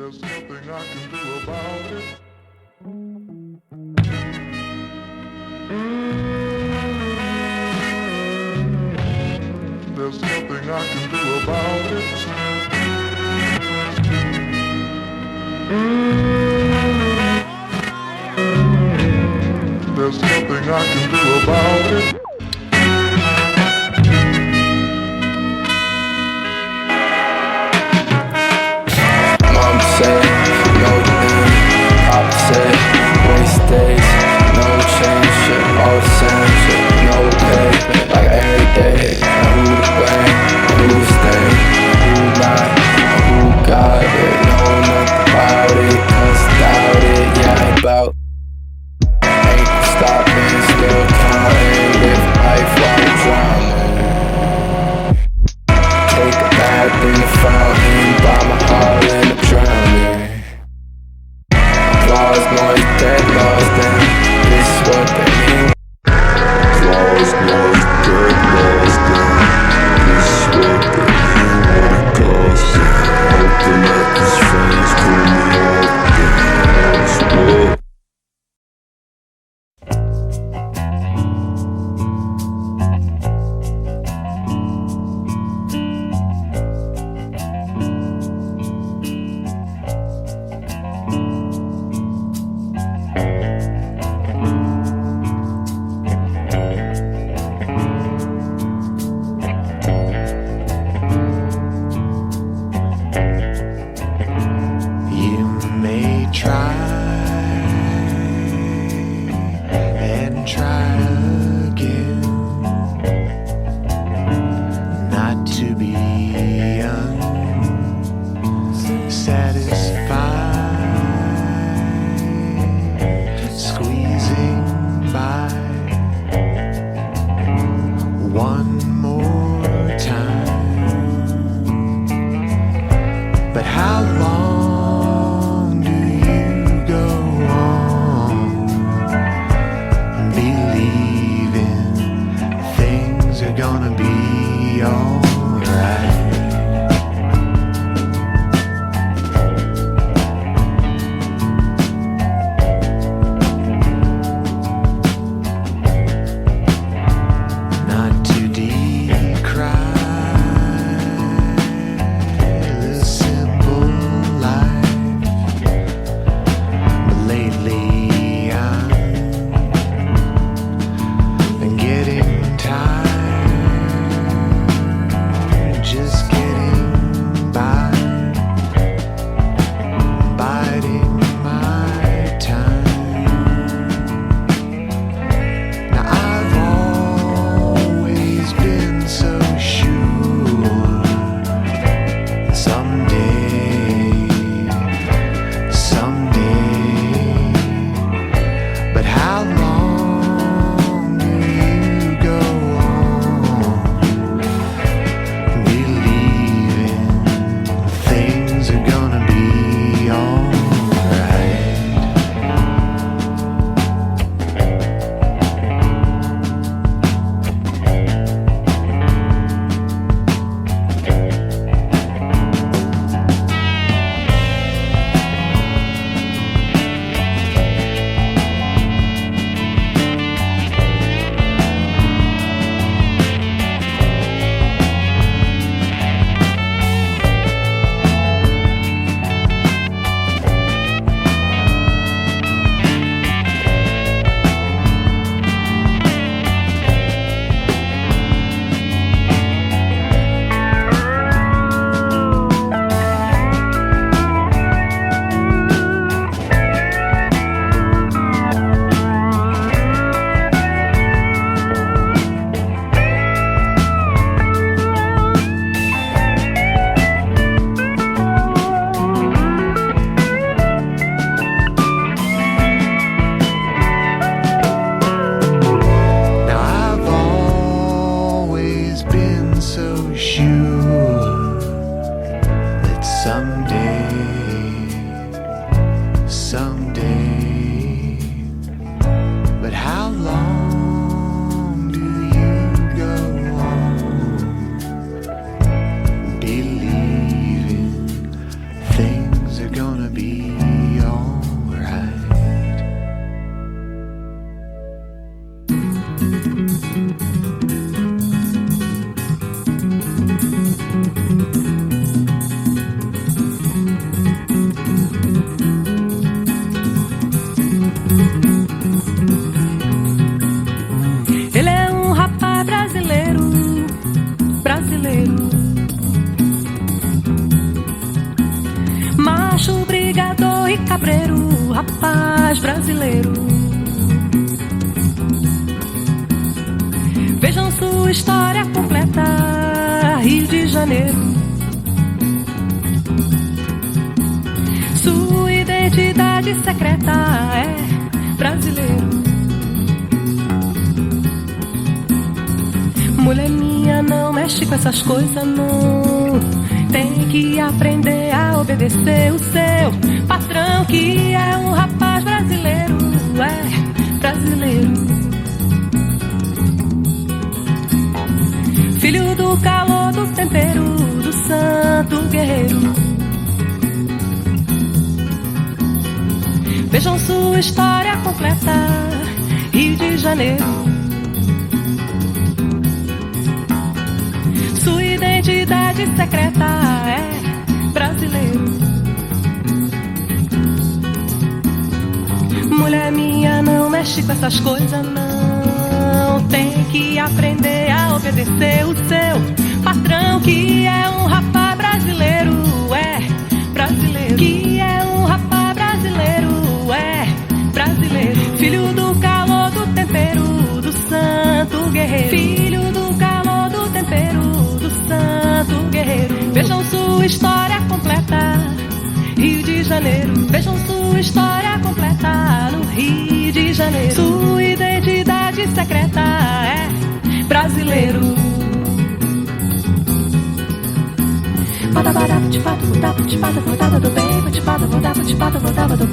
There's nothing I can do about it. There's nothing I can do about it. There's nothing I can do about it. Mom said, no thing. Pop said, waste days, no change, shit, all the same, shit, no pay. Like every day, who to blame, who to stay, who lied, who got it. Know nothing about it, cause doubt it, yeah, I ain't bout. Ain't stopping, still counting, live life while I'm drowning. Take a bath in the fountain, by my heart and I'm drowning. Applause, noise, dead, lost, and this is what they mean. Applause, noise, dead, lost, and this is what they mean. What it costs, hoping that these friends pull me off the house. You may try and try again not to be unsatisfied, squeezing by one more time. But how long do you go on believing things are gonna be alright? e cabreiro, rapaz brasileiro. Vejam sua história completa, Rio de Janeiro. Sua identidade secreta é brasileiro. Mulher minha, não mexe com essas coisas não. Tem que aprender a obedecer o seu patrão, que é um rapaz brasileiro, é brasileiro. Filho do calor, do tempero, do santo guerreiro. Vejam sua história completa, Rio de Janeiro. Sua identidade secreta é brasileiro. Mulher minha, não mexe com essas coisas não. Tem que aprender a obedecer o seu patrão, que é um rapaz brasileiro, é brasileiro. Que é um rapaz brasileiro, é brasileiro. Filho do calor, do tempero, do santo guerreiro. Filho do calor, do tempero, do santo guerreiro. Vejam sua história completa, Rio de Janeiro. Vejam sua história completa no Rio de Janeiro. Sua identidade secreta é brasileiro. Voltava do bem, voltava do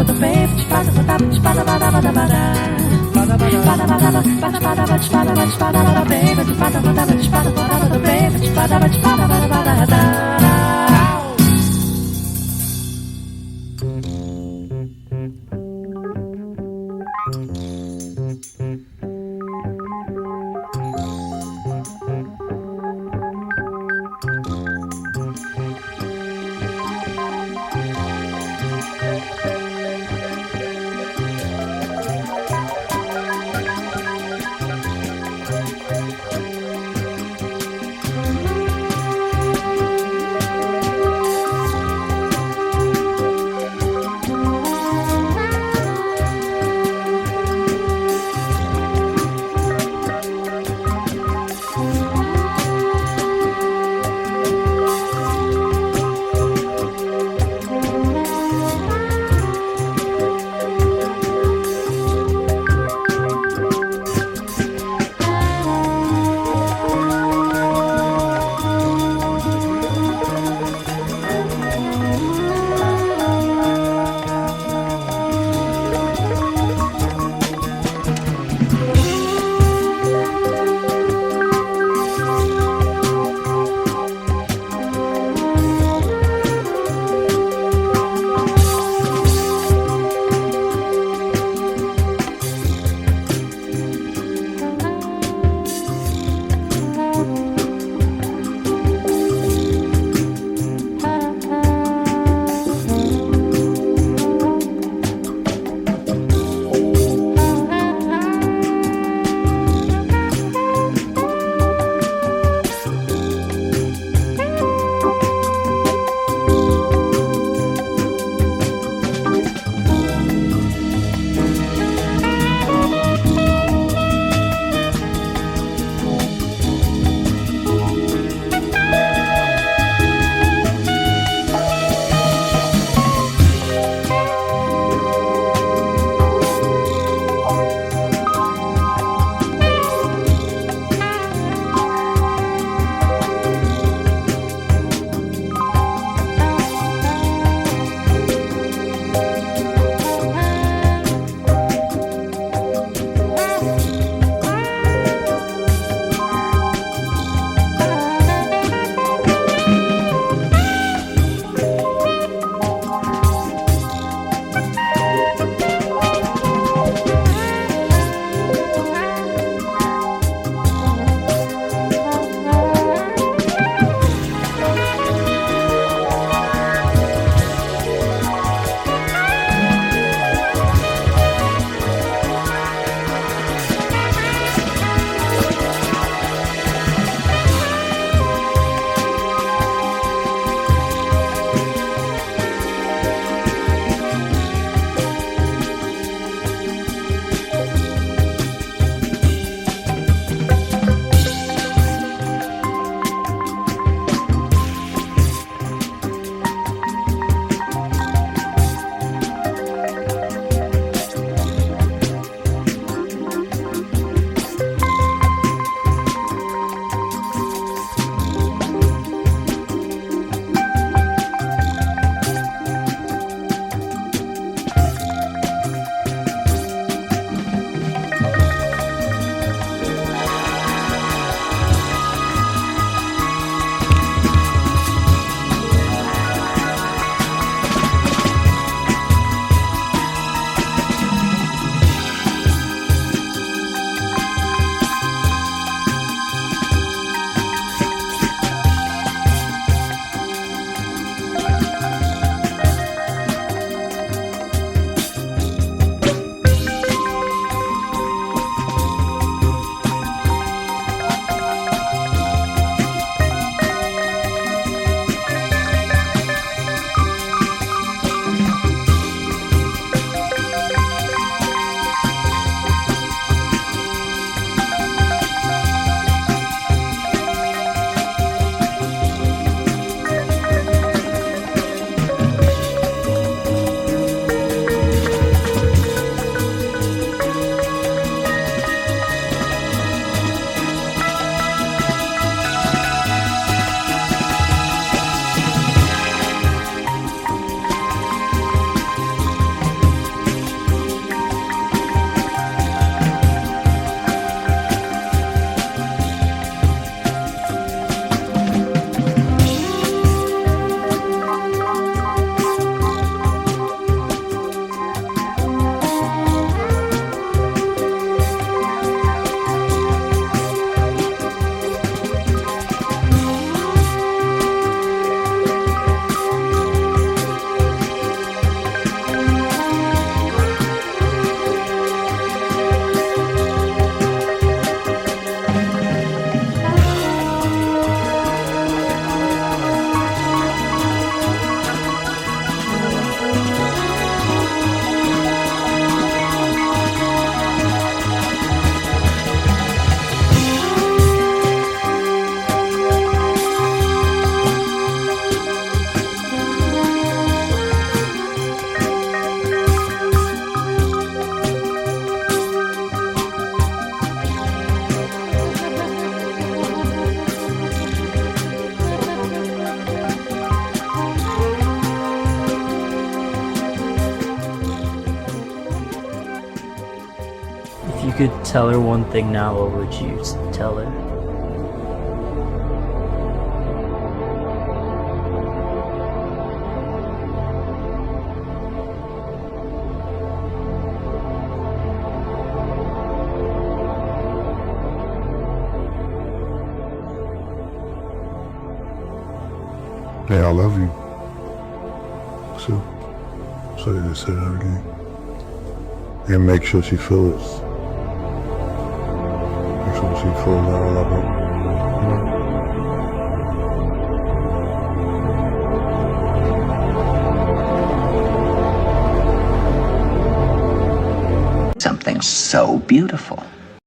bem, could tell her one thing now, what would you tell her? Yeah, I love you. So you just say that again. And make sure she feels it. Make sure she feels that I love her. Something so beautiful.